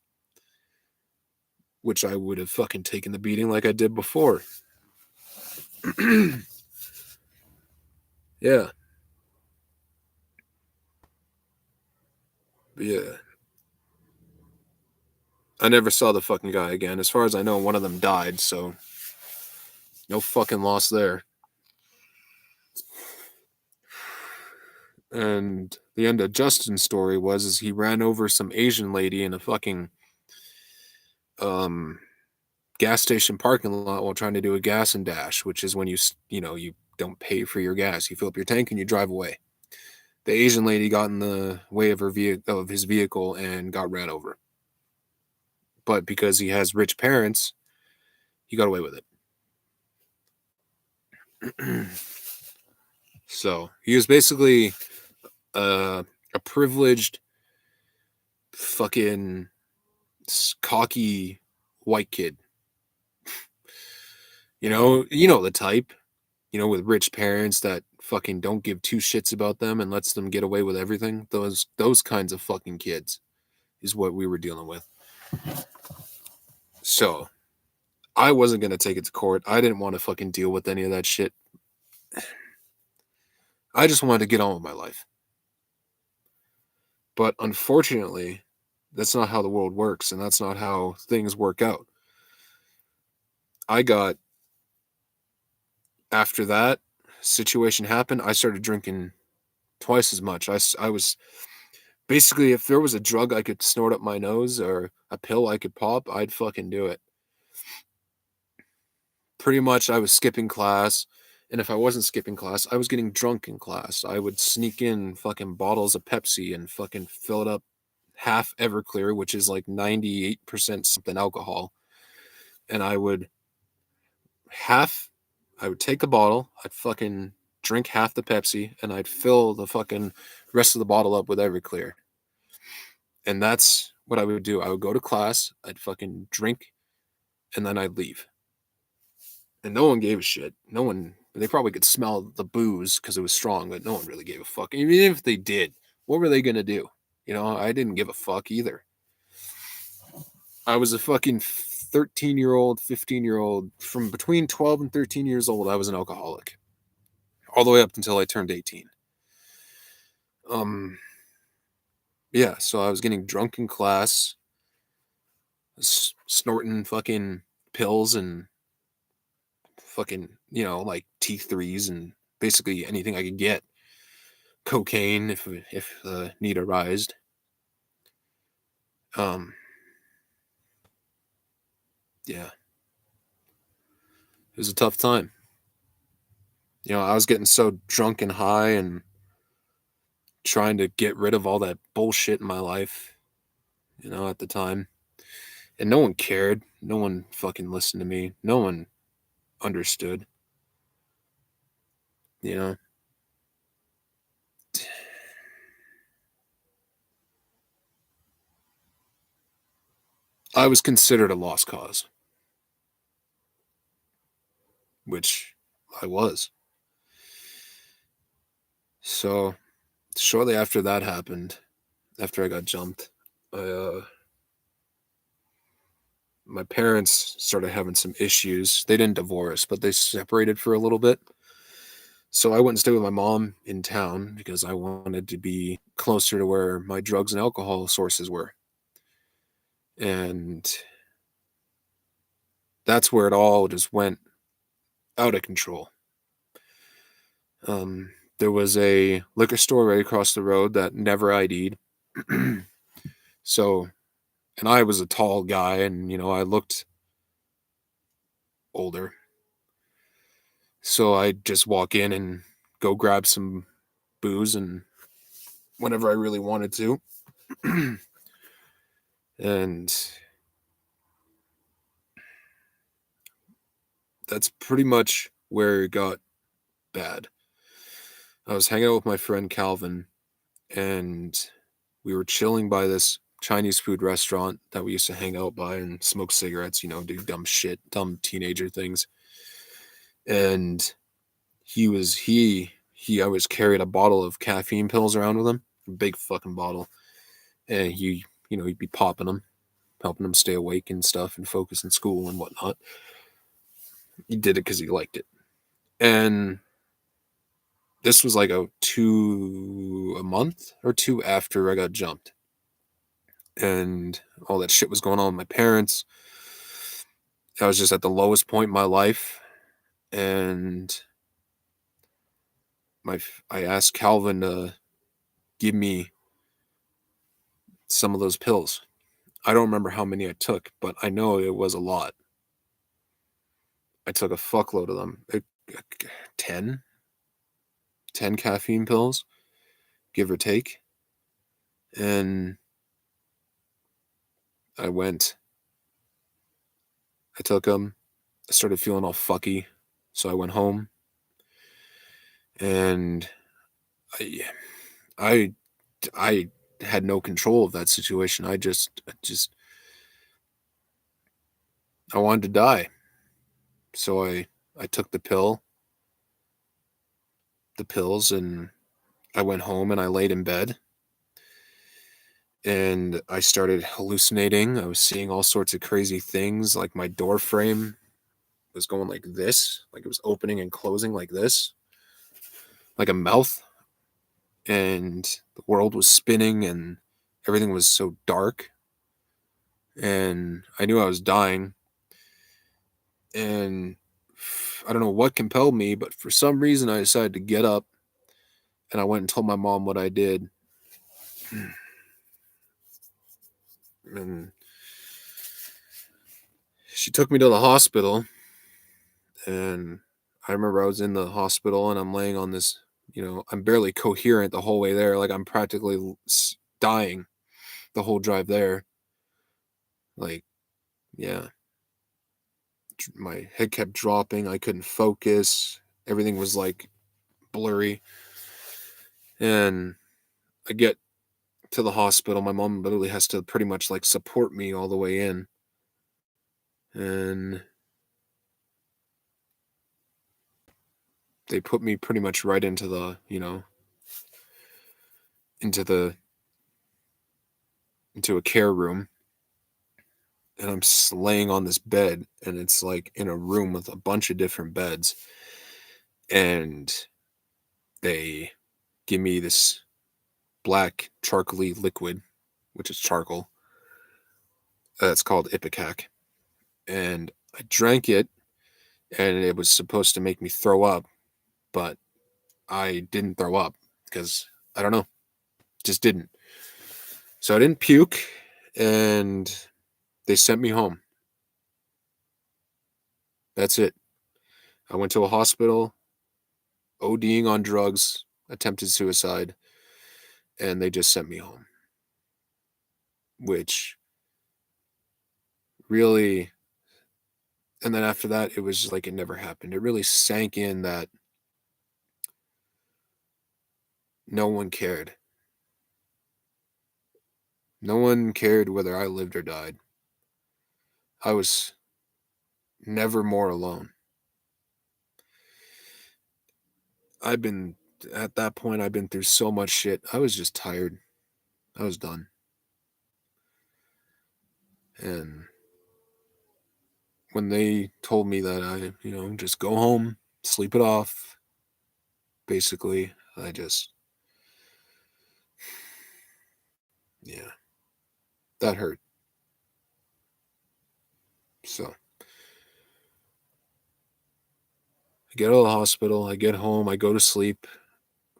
S1: which I would have fucking taken the beating like I did before. Yeah. But yeah. I never saw the fucking guy again. As far as I know, one of them died, so no fucking loss there. And the end of Justin's story was he ran over some Asian lady in a fucking um gas station parking lot while trying to do a gas and dash, which is when you don't pay for your gas. You fill up your tank and you drive away. The Asian lady got in the way of his vehicle and got ran over. But because he has rich parents, he got away with it. So he was basically a privileged, fucking cocky white kid. You know the type. With rich parents that fucking don't give two shits about them and lets them get away with everything. Those kinds of fucking kids is what we were dealing with. So I wasn't gonna take it to court. I didn't want to fucking deal with any of that shit. I just wanted to get on with my life. But unfortunately, that's not how the world works, and that's not how things work out. After that situation happened, I started drinking twice as much. I was basically, if there was a drug I could snort up my nose or a pill I could pop, I'd fucking do it. Pretty much, I was skipping class. And if I wasn't skipping class, I was getting drunk in class. I would sneak in fucking bottles of Pepsi and fucking fill it up half Everclear, which is like 98% something alcohol. And half, I would take the bottle, I'd fucking drink half the Pepsi, and I'd fill the fucking rest of the bottle up with Everclear. And that's what I would do. I would go to class, I'd fucking drink, and then I'd leave. And no one gave a shit. They probably could smell the booze because it was strong, but no one really gave a fuck. Even if they did, what were they going to do? I didn't give a fuck either. I was a fucking 13-year-old, 15-year-old. From between 12 and 13 years old, I was an alcoholic. All the way up until I turned 18. Yeah, so I was getting drunk in class, snorting fucking pills and fucking, like T3s and basically anything I could get. Cocaine if the need arised. Yeah. It was a tough time. I was getting so drunk and high and trying to get rid of all that bullshit in my life, at the time. And no one cared. No one fucking listened to me. No one understood. You know? I was considered a lost cause, which I was. So, shortly after that happened, after I got jumped, my parents started having some issues. They didn't divorce, but they separated for a little bit. So I went and stayed with my mom in town because I wanted to be closer to where my drugs and alcohol sources were. And that's where it all just went out of control. There was a liquor store right across the road that never ID'd. So, and I was a tall guy and, I looked older. So I'd just walk in and go grab some booze and whenever I really wanted to. And that's pretty much where it got bad. I was hanging out with my friend Calvin, and we were chilling by this Chinese food restaurant that we used to hang out by and smoke cigarettes, do dumb shit, dumb teenager things. and he always carried a bottle of caffeine pills around with him, a big fucking bottle, and he'd be popping them, helping him stay awake and stuff and focus in school and whatnot. He did it because he liked it. And this was like a month or two after I got jumped. And all that shit was going on with my parents. I was just at the lowest point in my life. And I asked Calvin to give me some of those pills. I don't remember how many I took, but I know it was a lot. I took a fuckload of them. 10? 10 caffeine pills, give or take. And I took them. I started feeling all fucky. So I went home. And I had no control of that situation. I wanted to die. So I took the pills, and I went home and I laid in bed. And I started hallucinating. I was seeing all sorts of crazy things, like my door frame was going like this, like it was opening and closing like this, like a mouth. And the world was spinning and everything was so dark. And I knew I was dying. And I don't know what compelled me, but for some reason I decided to get up, and I went and told my mom what I did. And she took me to the hospital, and I remember I was in the hospital and I'm laying on this, I'm barely coherent the whole way there. Like I'm practically dying the whole drive there. Like, yeah, my head kept dropping. I couldn't focus. Everything was like blurry. And I get to the hospital. My mom literally has to pretty much like support me all the way in. And they put me pretty much right into the, into a care room. And I'm laying on this bed, and it's like in a room with a bunch of different beds. And they give me this black charcoaly liquid, which is charcoal. It's called Ipecac. And I drank it, and it was supposed to make me throw up, but I didn't throw up because I don't know, just didn't. So I didn't puke, and they sent me home. That's it. I went to a hospital, ODing on drugs, attempted suicide, and they just sent me home. Which really, and then after that, it was just like it never happened. It really sank in that no one cared. No one cared whether I lived or died. I was never more alone. At that point, I've been through so much shit. I was just tired. I was done. And when they told me that just go home, sleep it off, basically, yeah, that hurt. So I get out of the hospital, I get home, I go to sleep.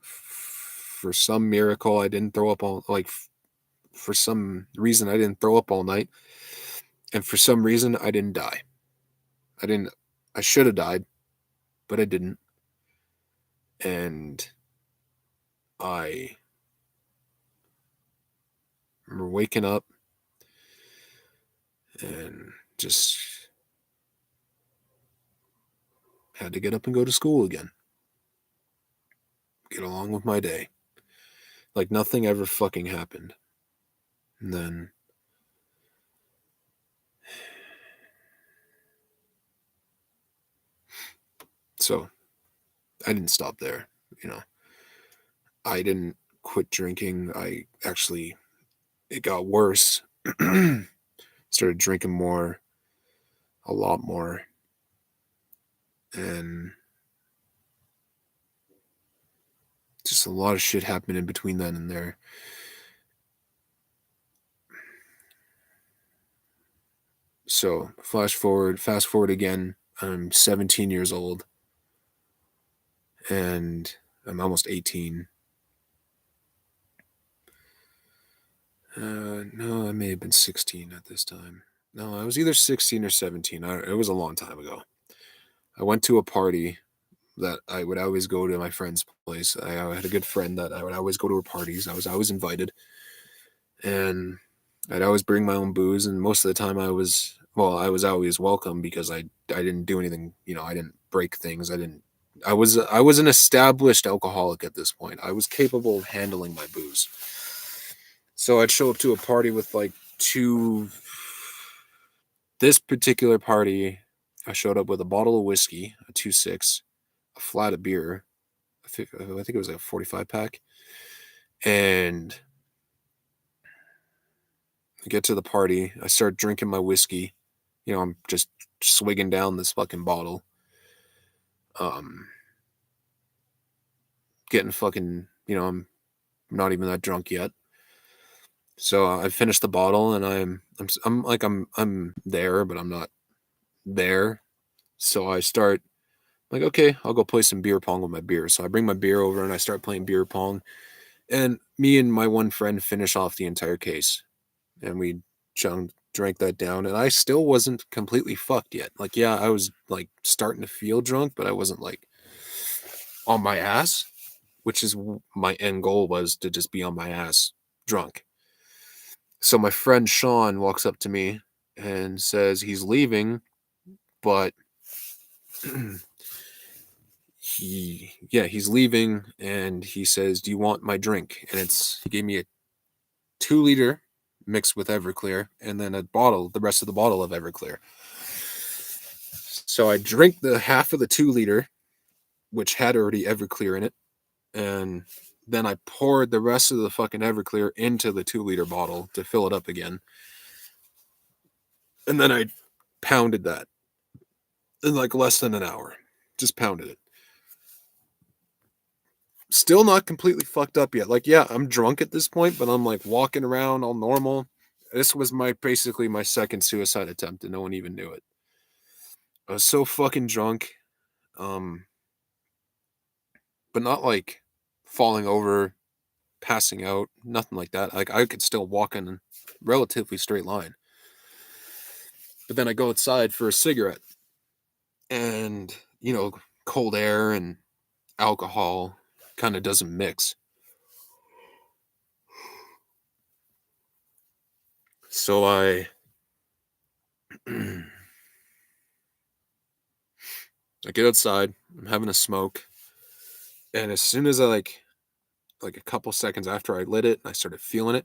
S1: For some miracle, I didn't throw up for some reason, I didn't throw up all night. And for some reason, I didn't die. I should have died, but I didn't. And I remember waking up and just had to get up and go to school again. Get along with my day. Like nothing ever fucking happened. And then So I didn't stop there. You know, I didn't quit drinking. It got worse. Started drinking more, a lot more. And just a lot of shit happened in between then and there. So fast forward again. I'm 17 years old and I'm almost 18. No, I may have been 16 at this time. No, I was either 16 or 17. It was a long time ago. I went to a party that I would always go to my friend's place. I had a good friend that I would always go to her parties. I was always invited, and I'd always bring my own booze. And most of the time, I was always welcome because I didn't do anything. You know, I didn't break things. I was an established alcoholic at this point. I was capable of handling my booze. So I'd show up to a party with like two. This particular party, I showed up with a bottle of whiskey, a 2.6, a flat of beer. I think it was like a 45 pack. And I get to the party. I start drinking my whiskey. You know, I'm just swigging down this fucking bottle. Um, Getting fucking, I'm not even that drunk yet. So I finished the bottle, and I'm there, but I'm not there. So I start like, okay, I'll go play some beer pong with my beer. So I bring my beer over and I start playing beer pong. And me and my one friend finish off the entire case. And we drank that down. And I still wasn't completely fucked yet. Like, yeah, I was like starting to feel drunk, but I wasn't like on my ass, which is my end goal, was to just be on my ass drunk. So my friend Sean walks up to me and says he's leaving, but he's leaving, and he says, "Do you want my drink?" And he gave me a 2 liter mixed with Everclear, and then the rest of the bottle of Everclear. So I drink the half of the 2 liter, which had already Everclear in it, and then I poured the rest of the fucking Everclear into the 2 liter bottle to fill it up again. And then I pounded that in like less than an hour. Just pounded it. Still not completely fucked up yet. Like, yeah, I'm drunk at this point, but I'm like walking around all normal. This was basically my second suicide attempt, and no one even knew it. I was so fucking drunk. Um, but not like falling over, passing out, nothing like that. Like, I could still walk in a relatively straight line. But then I go outside for a cigarette, and cold air and alcohol kind of doesn't mix. So I get outside, I'm having a smoke, and as soon as I like a couple seconds after I lit it and I started feeling it,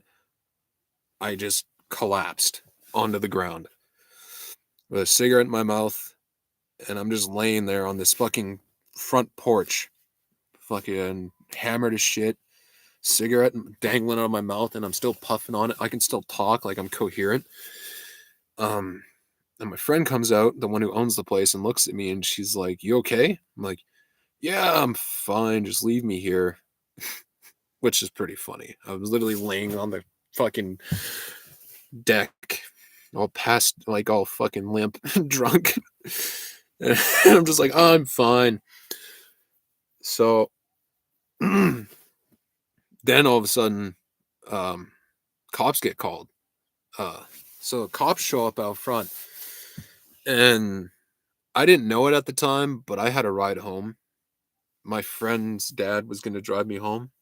S1: I just collapsed onto the ground with a cigarette in my mouth, and I'm just laying there on this fucking front porch, fucking hammered as shit, cigarette dangling out of my mouth, and I'm still puffing on it. I can still talk, like I'm coherent. And my friend comes out, the one who owns the place, and looks at me, and she's like, "You okay?" I'm like, "Yeah, I'm fine. Just leave me here." Which is pretty funny. I was literally laying on the fucking deck, all past, like all fucking limp, drunk. And I'm just like, oh, I'm fine. So then all of a sudden, um, cops get called. Uh, so cops show up out front, and I didn't know it at the time, but I had a ride home. My friend's dad was going to drive me home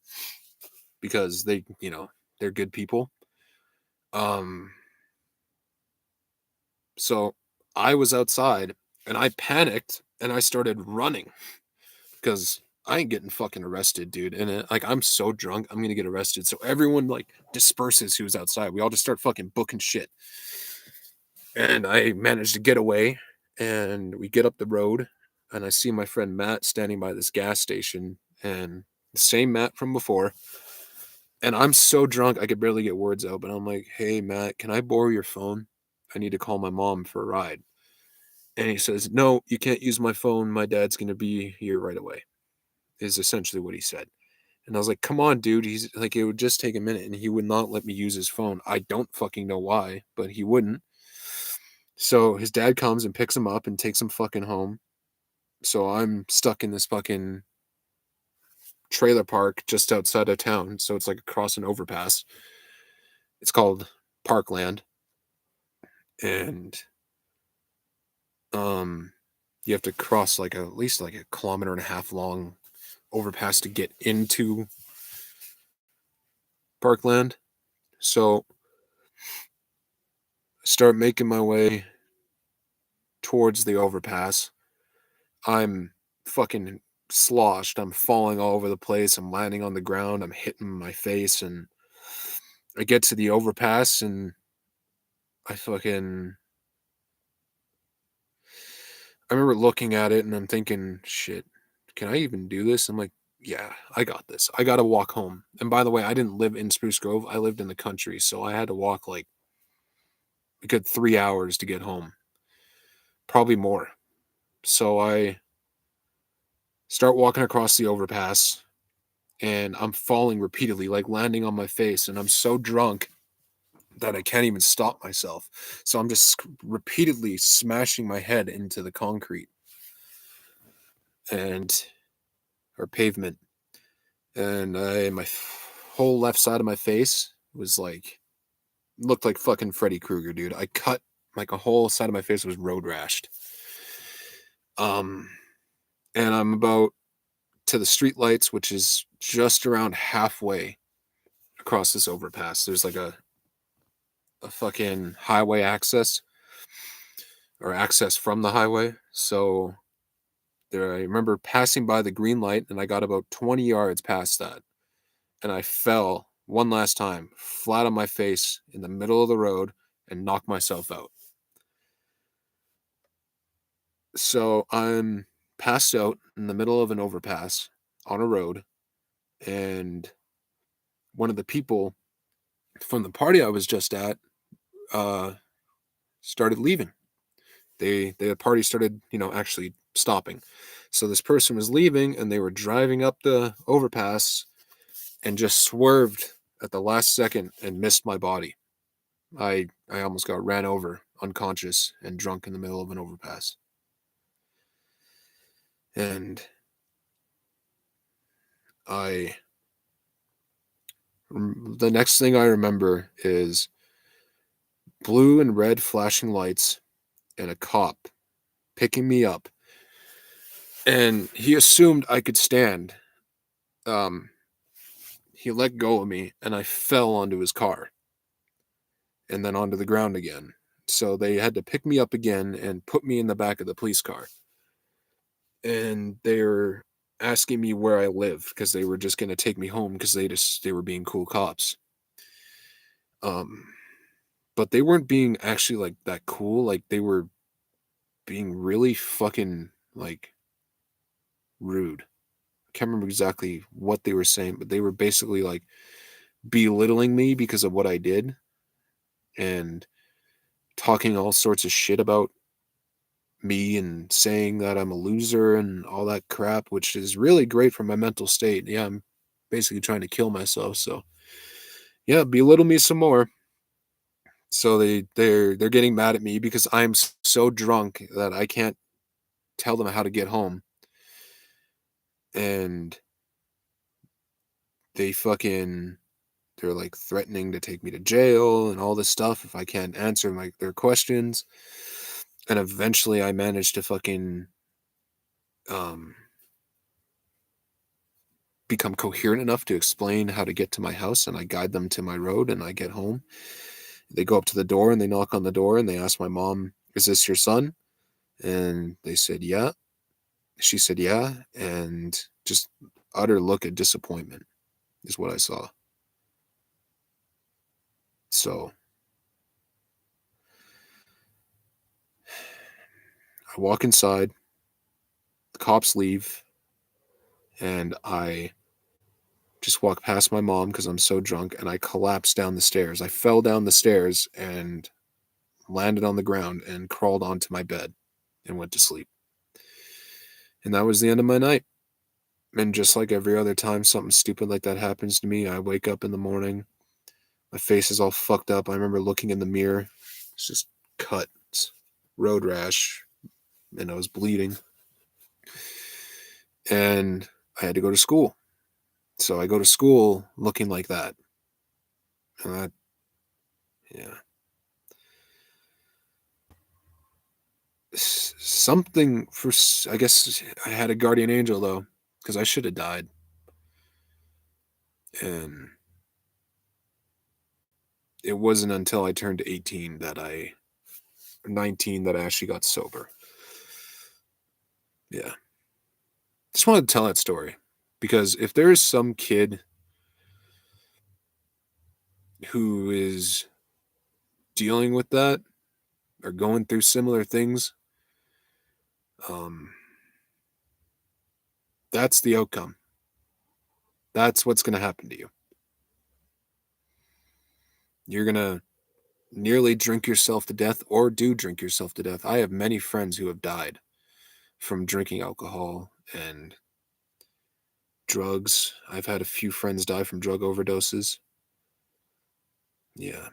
S1: because they're good people. Um, so I was outside and I panicked and I started running because I ain't getting fucking arrested, dude. And I'm so drunk, I'm gonna get arrested. So everyone like disperses who's outside. We all just start fucking booking shit. And I managed to get away, and we get up the road, and I see my friend Matt standing by this gas station, and the same Matt from before. And I'm so drunk I could barely get words out, but I'm like, "Hey Matt, can I borrow your phone? I need to call my mom for a ride." And he says, "No, you can't use my phone. My dad's gonna be here right away," is essentially what he said. And I was like, "Come on, dude." He's like, "It would just take a minute," and he would not let me use his phone. I don't fucking know why, but he wouldn't. So his dad comes and picks him up and takes him fucking home. So I'm stuck in this fucking trailer park just outside of town. So it's like across an overpass. It's called Parkland. And um you have to cross like at least like a kilometer and a half long overpass to get into Parkland. So I start making my way towards the overpass. I'm fucking sloshed. I'm falling all over the place. I'm landing on the ground. I'm hitting my face, and I get to the overpass, and I fucking I remember looking at it and I'm thinking, shit, can I even do this? I'm like, yeah, I got this. I got to walk home. And by the way, I didn't live in Spruce Grove. I lived in the country. So I had to walk like a good 3 hours to get home, probably more. So I start walking across the overpass and I'm falling repeatedly, like landing on my face. And I'm so drunk that I can't even stop myself. So I'm just repeatedly smashing my head into the concrete and or pavement. And my whole left side of my face was like looked like fucking Freddy Krueger, dude. I cut like a whole side of my face was road rashed. Um, and I'm about to the street lights, which is just around halfway across this overpass. There's like a fucking highway access or access from the highway. So there, I remember passing by the green light, and I got about 20 yards past that, and I fell one last time, flat on my face in the middle of the road, and knocked myself out. So I'm passed out in the middle of an overpass on a road, and one of the people from the party I was just at uh, started leaving. The party started, actually stopping. So this person was leaving, and they were driving up the overpass and just swerved at the last second and missed my body. I almost got ran over, unconscious and drunk in the middle of an overpass. And I the next thing I remember is blue and red flashing lights and a cop picking me up. And he assumed I could stand. Um, he let go of me and I fell onto his car and then onto the ground again. So they had to pick me up again and put me in the back of the police car. And they were asking me where I live because they were just going to take me home because they were being cool cops. Um, but they weren't being actually like that cool. Like they were being really fucking like rude. I can't remember exactly what they were saying, but they were basically like belittling me because of what I did and talking all sorts of shit about me and saying that I'm a loser and all that crap, which is really great for my mental state. Yeah, I'm basically trying to kill myself. So yeah, belittle me some more. So they're getting mad at me because I'm so drunk that I can't tell them how to get home. And they fucking they're like threatening to take me to jail and all this stuff if I can't answer their questions. And eventually I managed to fucking um become coherent enough to explain how to get to my house, and I guide them to my road and I get home. They go up to the door and they knock on the door and they ask my mom, "Is this your son?" And they said, "Yeah." She said, "Yeah." And just utter look of disappointment is what I saw. So I walk inside the cops leave, and I just walk past my mom because I'm so drunk, and I collapse down the stairs. I fell down the stairs and landed on the ground and crawled onto my bed and went to sleep. And that was the end of my night. And just like every other time something stupid like that happens to me, I wake up in the morning, my face is all fucked up. I remember looking in the mirror, it's just cuts, road rash, and I was bleeding. And I had to go to school. So I go to school looking like that. And that, yeah. Something for, I guess I had a guardian angel though, because I should have died. And it wasn't until I turned 19 that I actually got sober. Yeah. Just wanted to tell that story because if there is some kid who is dealing with that or going through similar things, that's the outcome. That's what's going to happen to you. You're going to nearly drink yourself to death or do drink yourself to death. I have many friends who have died from drinking alcohol and drugs. I've had a few friends die from drug overdoses. Yeah.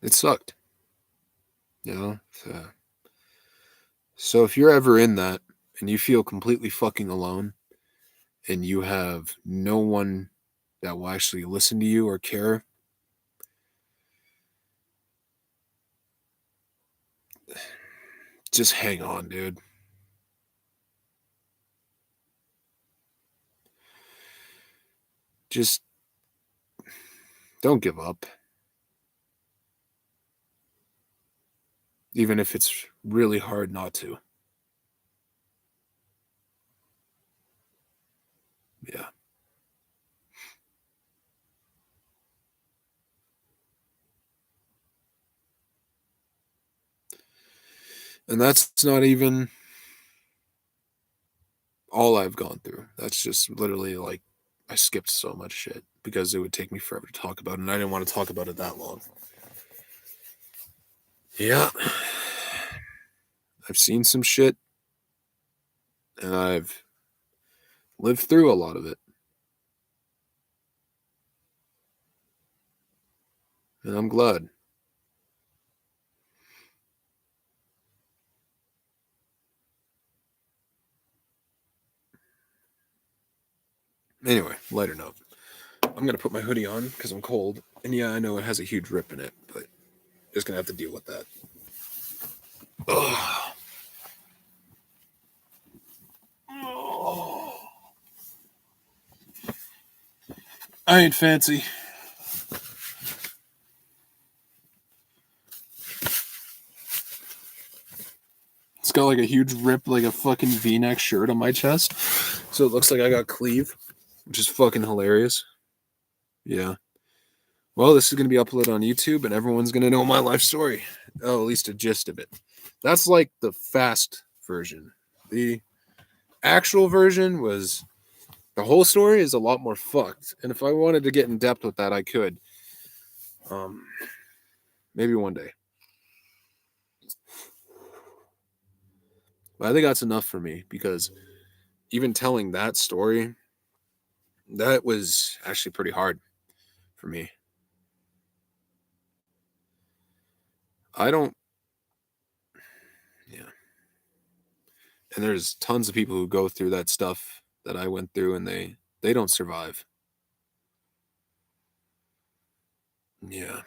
S1: It sucked. You know? So if you're ever in that and you feel completely fucking alone and you have no one that will actually listen to you or care, just hang on, dude. Just don't give up. Even if it's really hard not to. Yeah. And that's not even all I've gone through. That's just literally like I skipped so much shit because it would take me forever to talk about it, and I didn't want to talk about it that long. Yeah. I've seen some shit and I've lived through a lot of it. And I'm glad. Anyway, lighter note. I'm going to put my hoodie on because I'm cold. And yeah, I know it has a huge rip in it, but just going to have to deal with that. Ugh. I ain't fancy. It's got like a huge rip, like a fucking V-neck shirt on my chest. So it looks like I got cleave, which is fucking hilarious. Yeah. Well, this is going to be uploaded on YouTube and everyone's going to know my life story. Oh, at least a gist of it. That's like the fast version. The actual version was the whole story is a lot more fucked. And if I wanted to get in depth with that, I could. Maybe one day. But I think that's enough for me because even telling that story, that was actually pretty hard for me. I don't, yeah. And there's tons of people who go through that stuff that I went through and they don't survive. Yeah.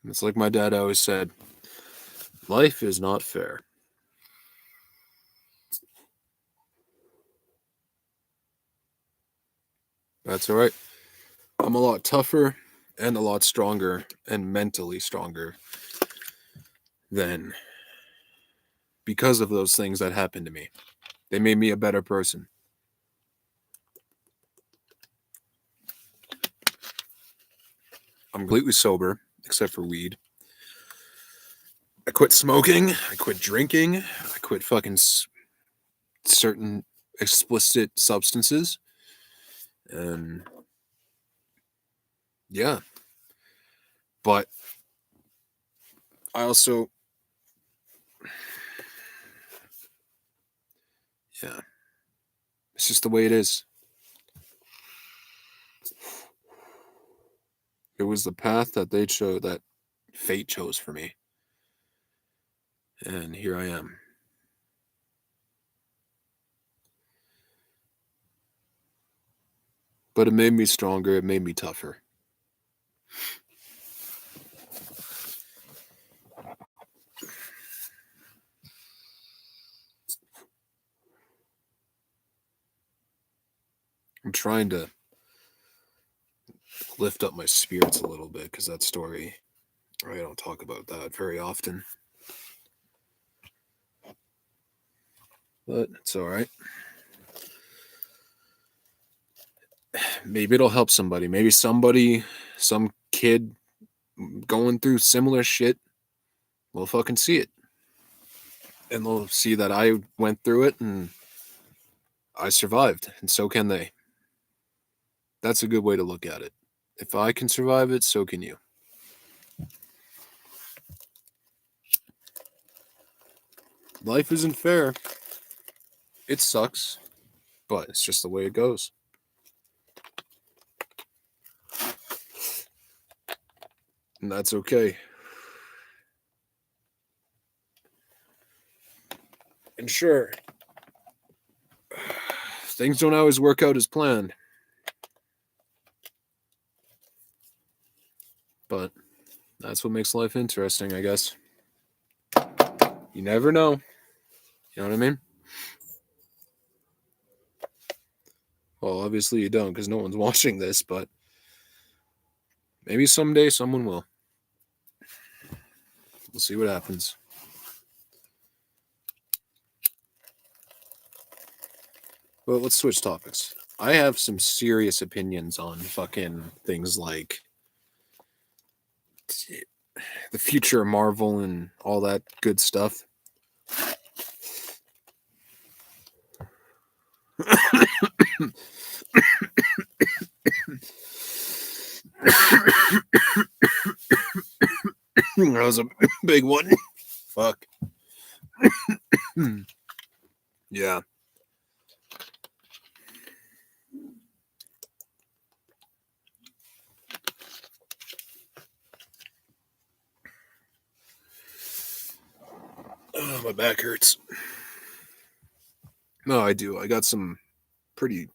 S1: It's like my dad always said, life is not fair. That's all right. I'm a lot tougher and a lot stronger and mentally stronger than because of those things that happened to me. They made me a better person. I'm completely sober, except for weed. I quit smoking. I quit drinking. I quit fucking certain explicit substances. And yeah. But I also, yeah, it's just the way it is. It was the path that they chose, that fate chose for me. And here I am. But it made me stronger. It made me tougher. I'm trying to lift up my spirits a little bit because that story, I don't talk about that very often. But it's all right. Maybe it'll help somebody. Maybe somebody, some kid going through similar shit will fucking see it. And they'll see that I went through it and I survived, and so can they. That's a good way to look at it. If I can survive it, so can you. Life isn't fair. It sucks, but it's just the way it goes. And that's okay. And sure, things don't always work out as planned. But that's what makes life interesting, I guess. You never know. You know what I mean? Well, obviously you don't because no one's watching this, but maybe someday someone will. We'll see what happens. Well, let's switch topics. I have some serious opinions on fucking things like the future of Marvel and all that good stuff. That was a big one. Fuck. Yeah. Oh, my back hurts. No, I do. I got some pretty.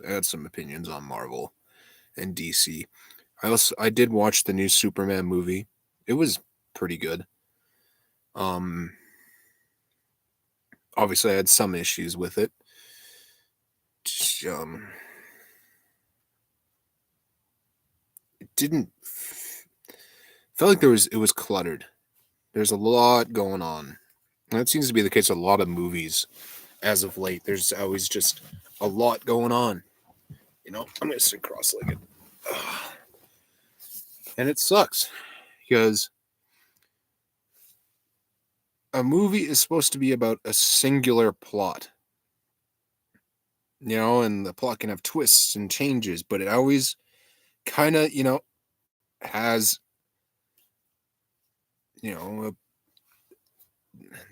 S1: I had some opinions on Marvel and DC. I did watch the new Superman movie. It was pretty good. Obviously I had some issues with it. It didn't felt like it was cluttered. There's a lot going on. And that seems to be the case with a lot of movies as of late. There's always just a lot going on. You know, I'm gonna sit cross-legged. And it sucks because a movie is supposed to be about a singular plot. You know, and the plot can have twists and changes, but it always kind of, has,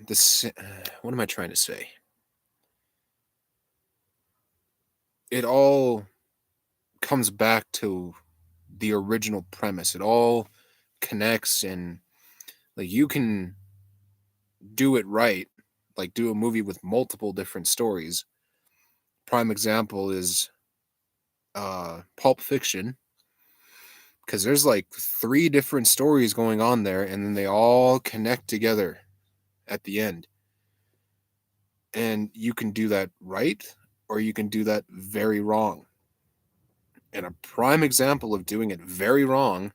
S1: this. What am I trying to say? It all comes back to the original premise. It all connects, and like you can do it right, like do a movie with multiple different stories. Prime example is Pulp Fiction, because there's like 3 different stories going on there, and then they all connect together at the end. And you can do that right, or you can do that very wrong. And a prime example of doing it very wrong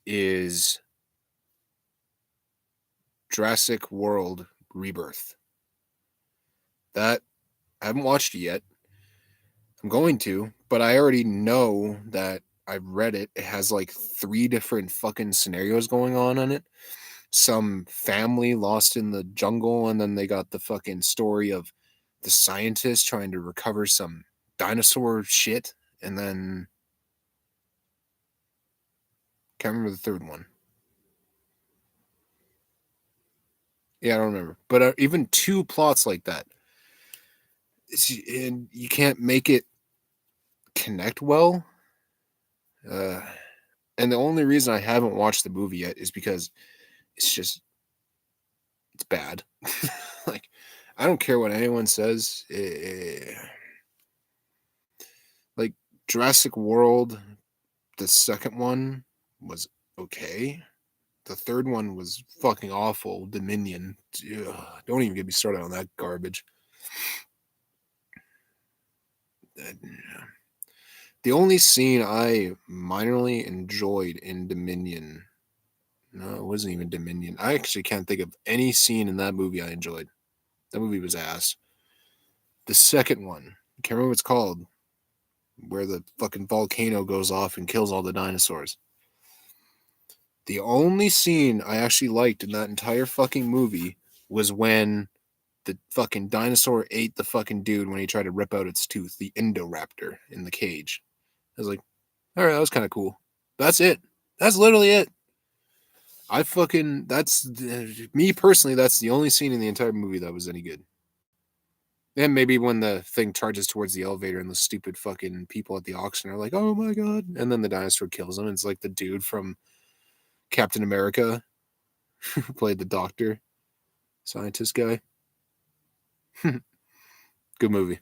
S1: is Jurassic World Rebirth. That I haven't watched it yet, I'm going to, but I already know that I've read it. It has like 3 different fucking scenarios going on in it. Some family lost in the jungle, and then they got the fucking story of the scientists trying to recover some dinosaur shit, and then can't remember the third one. Yeah, I don't remember. But even 2 plots like that, and you can't make it connect well. Uh, and the only reason I haven't watched the movie yet is because it's bad. Like, I don't care what anyone says. Like Jurassic World, the second one was okay. The third one was fucking awful. Dominion. Ugh, don't even get me started on that garbage. The only scene I minorly enjoyed in Dominion. No, it wasn't even Dominion. I actually can't think of any scene in that movie I enjoyed. That movie was ass. The second one, I can't remember what it's called, where the fucking volcano goes off and kills all the dinosaurs. The only scene I actually liked in that entire fucking movie was when the fucking dinosaur ate the fucking dude when he tried to rip out its tooth, the Indoraptor in the cage. I was like, all right, that was kind of cool. That's it. That's literally it. That's me personally. That's the only scene in the entire movie that was any good. And maybe when the thing charges towards the elevator and the stupid fucking people at the auction are like, oh my god. And then the dinosaur kills him. It's like the dude from Captain America who played the doctor, scientist guy. Good movie.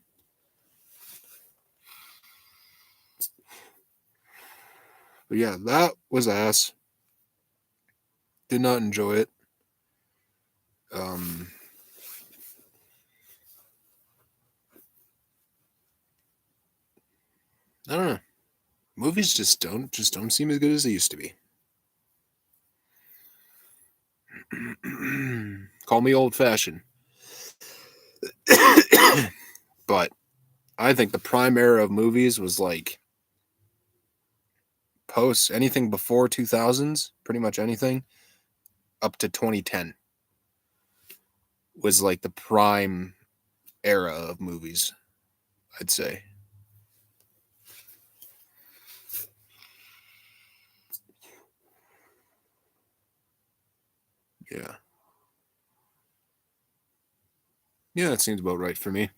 S1: But yeah, that was ass. Did not enjoy it. Um, I don't know. Movies just don't seem as good as they used to be. Call me old fashioned. But I think the prime era of movies was like post anything before 2000s, pretty much anything up to 2010 was like the prime era of movies, I'd say. Yeah. Yeah, that seems about right for me.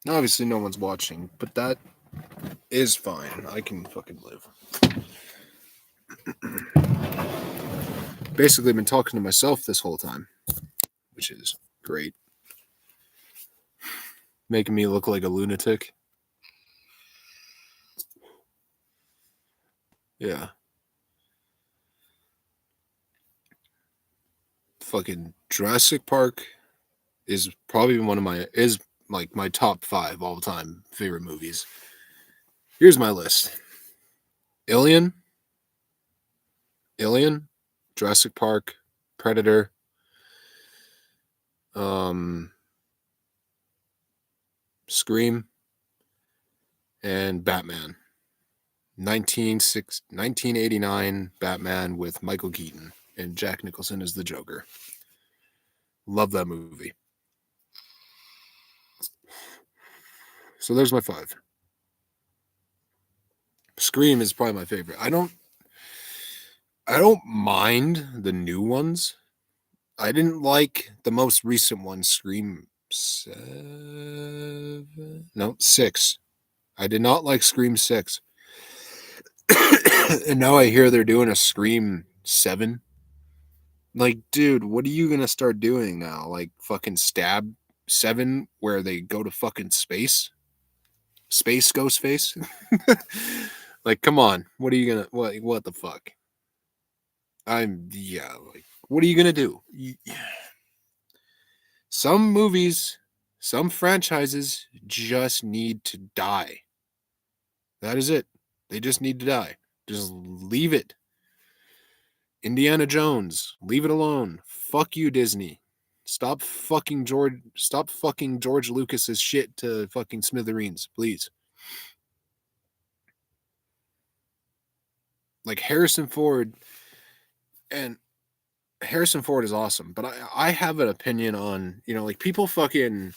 S1: Obviously, no one's watching, but that is fine. I can fucking live. Basically, I've been talking to myself this whole time, which is great. Making me look like a lunatic. Yeah. Fucking Jurassic Park is probably is like my top 5 all time favorite movies. Here's my list. Alien, Alien, Jurassic Park, Predator, um, Scream, and Batman. 1989 Batman with Michael Keaton and Jack Nicholson as the Joker. Love that movie. So there's my 5. Scream is probably my favorite. I don't mind the new ones. I didn't like the most recent one, Scream 7. No, 6. I did not like Scream 6. And now I hear they're doing a Scream 7. Like, dude, what are you gonna start doing now? Like fucking Stab 7 where they go to fucking space? Space Ghost Face? Like, come on. What are you gonna what the fuck? Yeah, like what are you gonna do? Some movies, some franchises just need to die. That is it. They just need to die. Just leave it. Indiana Jones, leave it alone. Fuck you, Disney. Stop fucking George Lucas's shit to fucking smithereens, please. Like Harrison Ford, and Harrison Ford is awesome, but I have an opinion on, like people fucking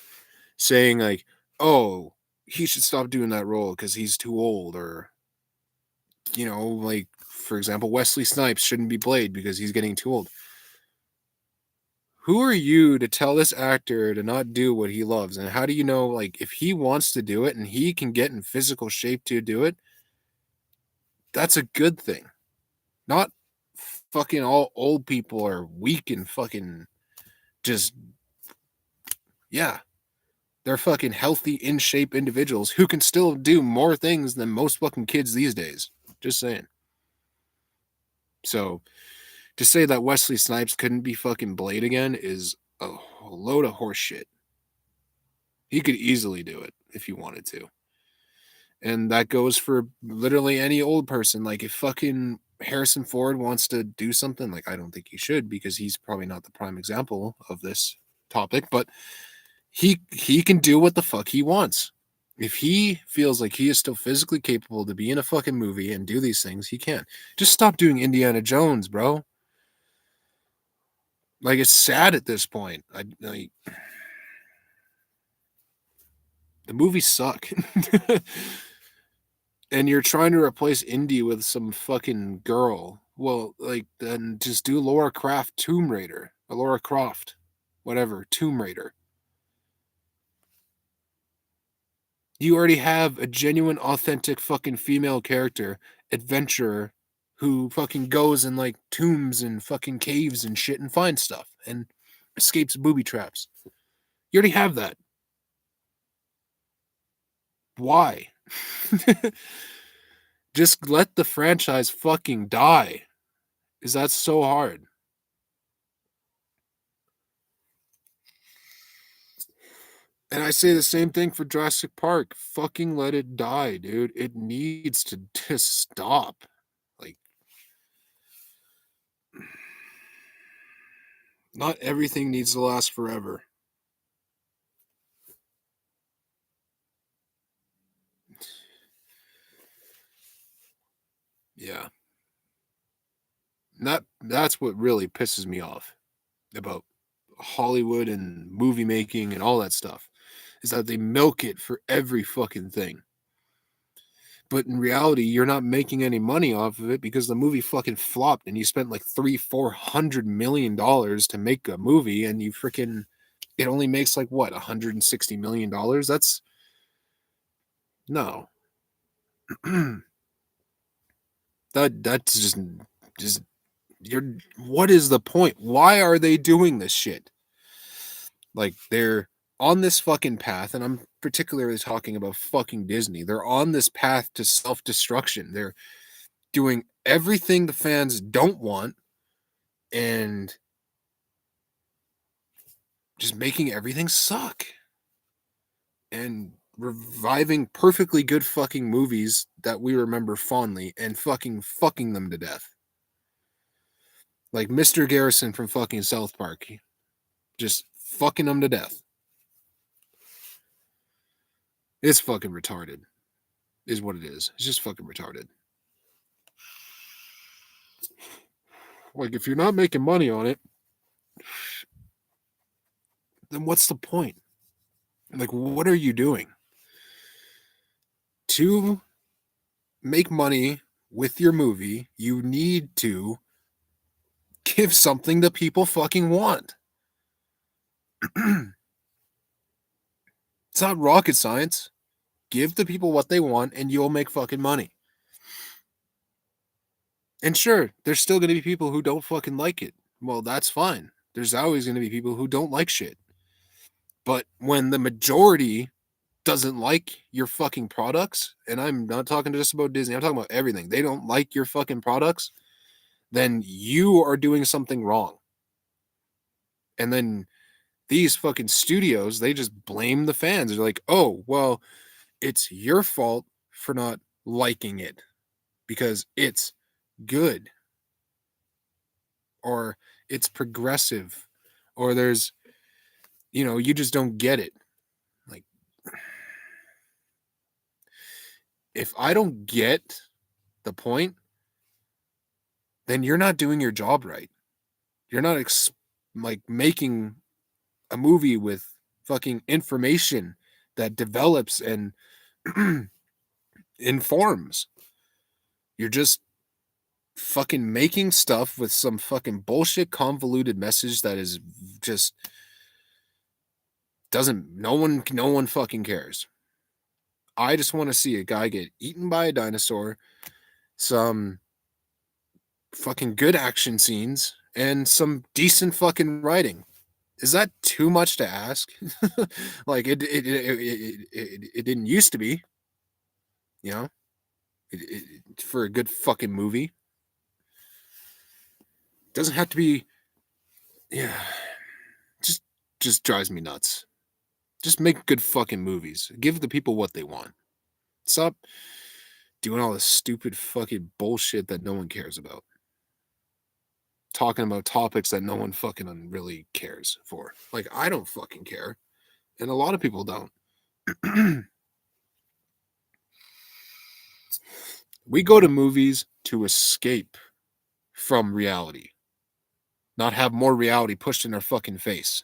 S1: saying like, oh, he should stop doing that role because he's too old, or like for example, Wesley Snipes shouldn't be Blade because he's getting too old. Who are you to tell this actor to not do what he loves? And how do you know, like, if he wants to do it and he can get in physical shape to do it, that's a good thing. Not fucking all old people are weak and fucking just, yeah. They're fucking healthy, in shape individuals who can still do more things than most fucking kids these days. Just saying. So, to say that Wesley Snipes couldn't be fucking Blade again is a load of horse shit. He could easily do it if he wanted to. And that goes for literally any old person. Like, if fucking Harrison Ford wants to do something, like, I don't think he should because he's probably not the prime example of this topic, but he can do what the fuck he wants. If he feels like he is still physically capable to be in a fucking movie and do these things, he can. Just stop doing Indiana Jones, bro. Like, it's sad at this point. The movies suck. And you're trying to replace Indy with some fucking girl. Well, like, then just do Laura Croft Tomb Raider. Or Laura Croft. Whatever. Tomb Raider. You already have a genuine, authentic fucking female character, adventurer, who fucking goes in like tombs and fucking caves and shit and finds stuff and escapes booby traps. You already have that. Why? Just let the franchise fucking die. Is that so hard? And I say the same thing for Jurassic Park. Fucking let it die, dude. It needs to just stop. Like, not everything needs to last forever. Yeah. That's what really pisses me off about Hollywood and movie making and all that stuff, is that they milk it for every fucking thing. But in reality, you're not making any money off of it because the movie fucking flopped and you spent like $300-400 million to make a movie and you freaking, it only makes like what, $160 million? That's no. That's just you're, what is the point? Why are they doing this shit? Like, they're on this fucking path, and I'm particularly talking about fucking Disney. They're on this path to self-destruction. They're doing everything the fans don't want and just making everything suck. And reviving perfectly good fucking movies that we remember fondly and fucking them to death. Like Mr. Garrison from fucking South Park. Just fucking them to death. It's fucking retarded, is what it is. It's just fucking retarded. Like, if you're not making money on it, then what's the point? Like, what are you doing? To make money with your movie, you need to give something that people fucking want. It's not rocket science. Give the people what they want and you'll make fucking money. And sure, there's still going to be people who don't fucking like it. Well, that's fine. There's always going to be people who don't like shit. But when the majority doesn't like your fucking products, and I'm not talking just about Disney, I'm talking about everything. They don't like your fucking products, then you are doing something wrong. And then these fucking studios, they just blame the fans. They're like, oh, well, it's your fault for not liking it because it's good or it's progressive or there's, you just don't get it. Like, if I don't get the point, then you're not doing your job right. You're not like making a movie with fucking information that develops and informs. You're just fucking making stuff with some fucking bullshit convoluted message that is just doesn't no one fucking cares. I just want to see a guy get eaten by a dinosaur, some fucking good action scenes, and some decent fucking writing. Is that too much to ask? Like it didn't used to be, you know, for a good fucking movie. Doesn't have to be. Yeah, just drives me nuts. Just make good fucking movies. Give the people what they want. Stop doing all this stupid fucking bullshit that no one cares about. Talking about topics that no one fucking really cares for. Like, I don't fucking care. And a lot of people don't. We go to movies to escape from reality, not have more reality pushed in our fucking face.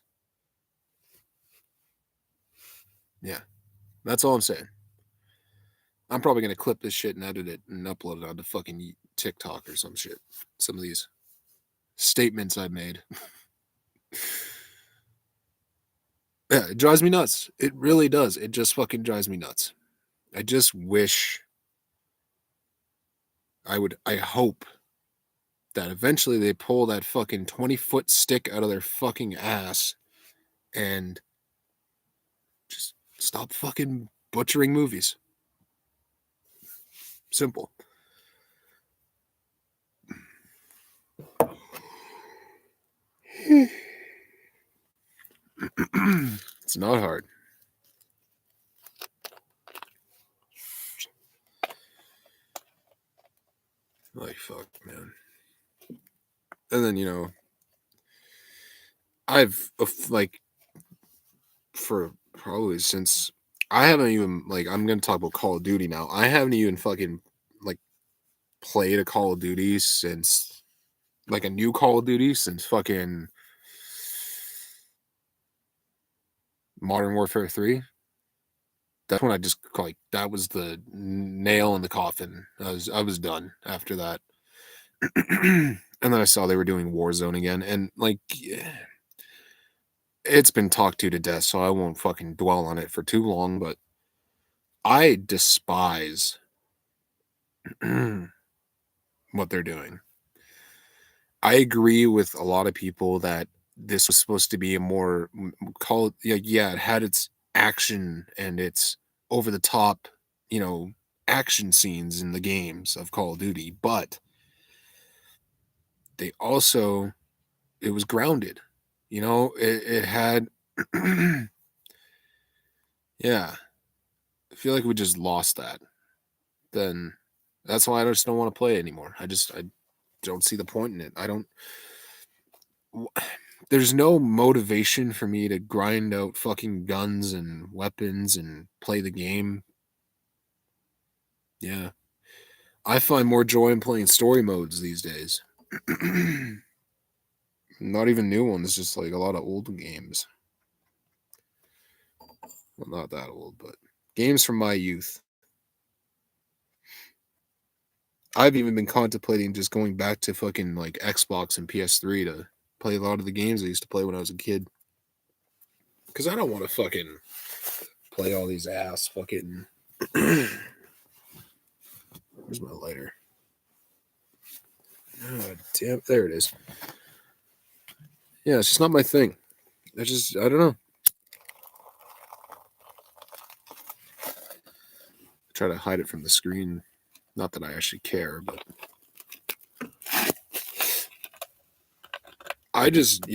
S1: Yeah, that's all I'm saying. I'm probably going to clip this shit and edit it and upload it onto fucking TikTok or some shit. Some of these statements I made. Yeah, it drives me nuts. It really does. It just fucking drives me nuts. I just wish I hope that eventually they pull that fucking 20-foot stick out of their fucking ass and just stop fucking butchering movies. Simple. It's not hard. Like, fuck, man. And then, I've, like, for probably since I haven't even, like, I'm going to talk about Call of Duty now. I haven't even fucking, like, played a Call of Duty since, like, a new Call of Duty since fucking Modern Warfare 3. That's when I just, like, that was the nail in the coffin. I was done after that. And then I saw they were doing Warzone again, and, like, yeah, it's been talked to death, so I won't fucking dwell on it for too long, but I despise what they're doing. I agree with a lot of people that this was supposed to be a more call yeah, it had its action and its over the top, action scenes in the games of Call of Duty, but they also it was grounded. It had yeah. I feel like we just lost that. Then that's why I just don't want to play it anymore. I don't see the point in it. There's no motivation for me to grind out fucking guns and weapons and play the game. Yeah. I find more joy in playing story modes these days. Not even new ones, just like a lot of old games. Well, not that old, but games from my youth. I've even been contemplating just going back to fucking like Xbox and PS3 to play a lot of the games I used to play when I was a kid. Because I don't want to fucking play all these ass fucking. Where's my lighter? Oh, damn, there it is. Yeah, it's just not my thing. I don't know. I try to hide it from the screen. Not that I actually care, but I just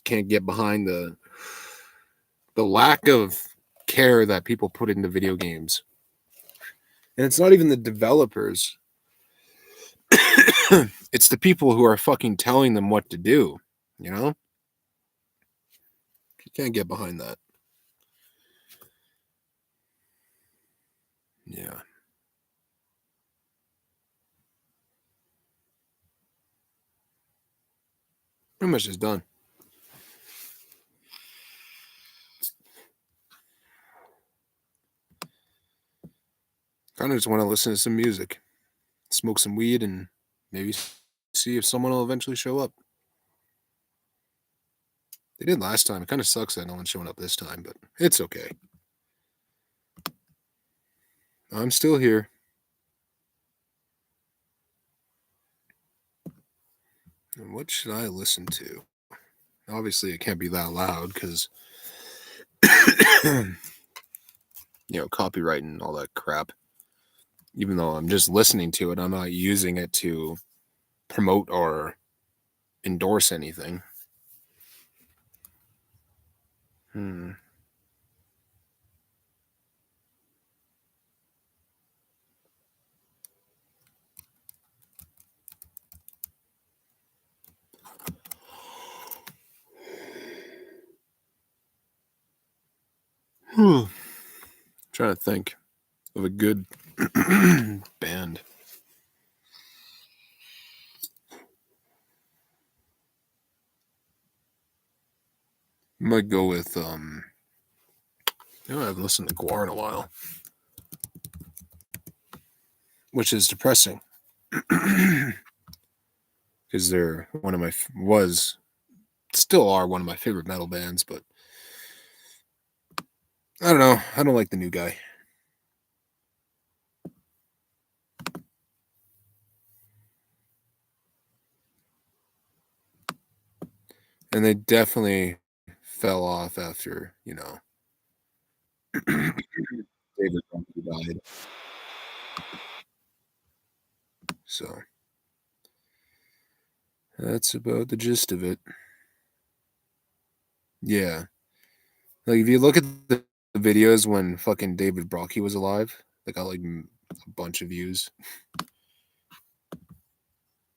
S1: can't get behind the lack of care that people put into video games. And it's not even the developers. It's the people who are fucking telling them what to do, you know? You can't get behind that. Yeah. Pretty much just done. Kind of just want to listen to some music, smoke some weed, and maybe see if someone will eventually show up. They did last time. It kind of sucks that no one's showing up this time, but it's okay. I'm still here. And what should I listen to? Obviously, it can't be that loud because, copyright and all that crap. Even though I'm just listening to it, I'm not using it to promote or endorse anything. Hmm. Trying to think of a good band. Might go with I haven't listened to Guar in a while, which is depressing because they're one of my was still are one of my favorite metal bands, but I don't know. I don't like the new guy. And they definitely fell off after, David Bowie died. So that's about the gist of it. Yeah. Like if you look at the videos when fucking David Brockie was alive, they got like a bunch of views.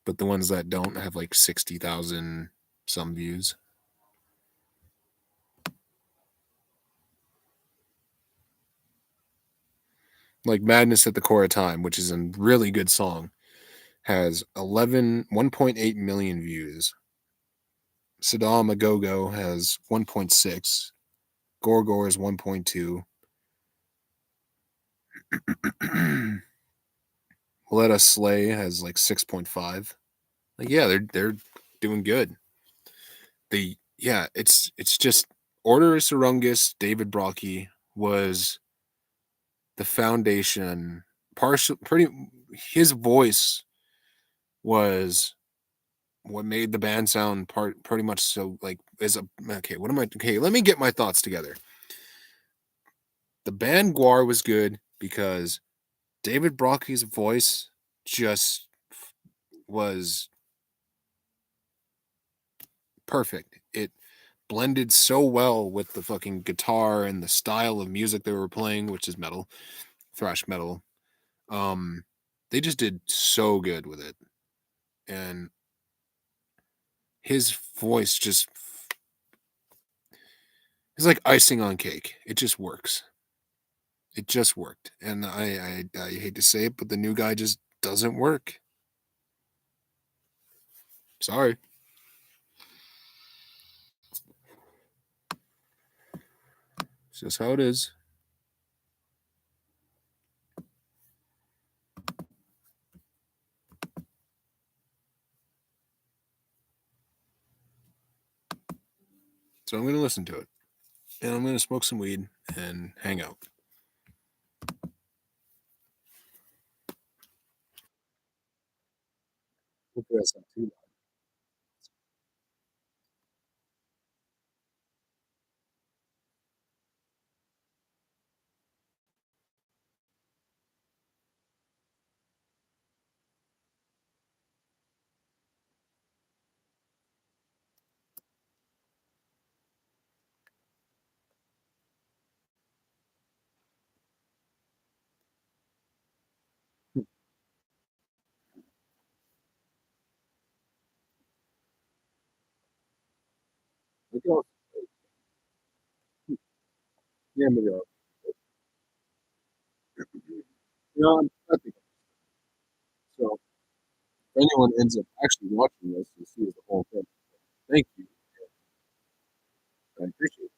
S1: But the ones that don't have like 60,000 some views. Like Madness at the Core of Time, which is a really good song, has 1.8 million views. Saddam Agogo has 1.6. Gorgor is 1.2. Let Us Slay has like 6.5. Like yeah, they're doing good. It's just Order of Sarungus, David Brockie was the foundation. Partial pretty his voice was what made the band sound pretty much so like is a okay, what am I okay, let me get my thoughts together. The band Guar was good because David Brockie's voice just was perfect. It blended so well with the fucking guitar and the style of music they were playing, which is metal, thrash metal. Um, they just did so good with it, and his voice just is like icing on cake. It just works. It just worked, and I hate to say it, but the new guy just doesn't work. Sorry. It's just how it is. So I'm going to listen to it. And I'm going to smoke some weed and hang out. Hopefully that's not too could also yeah, maybe I'll I think so. If anyone ends up actually watching this, you'll see the whole thing. Thank you. I appreciate it.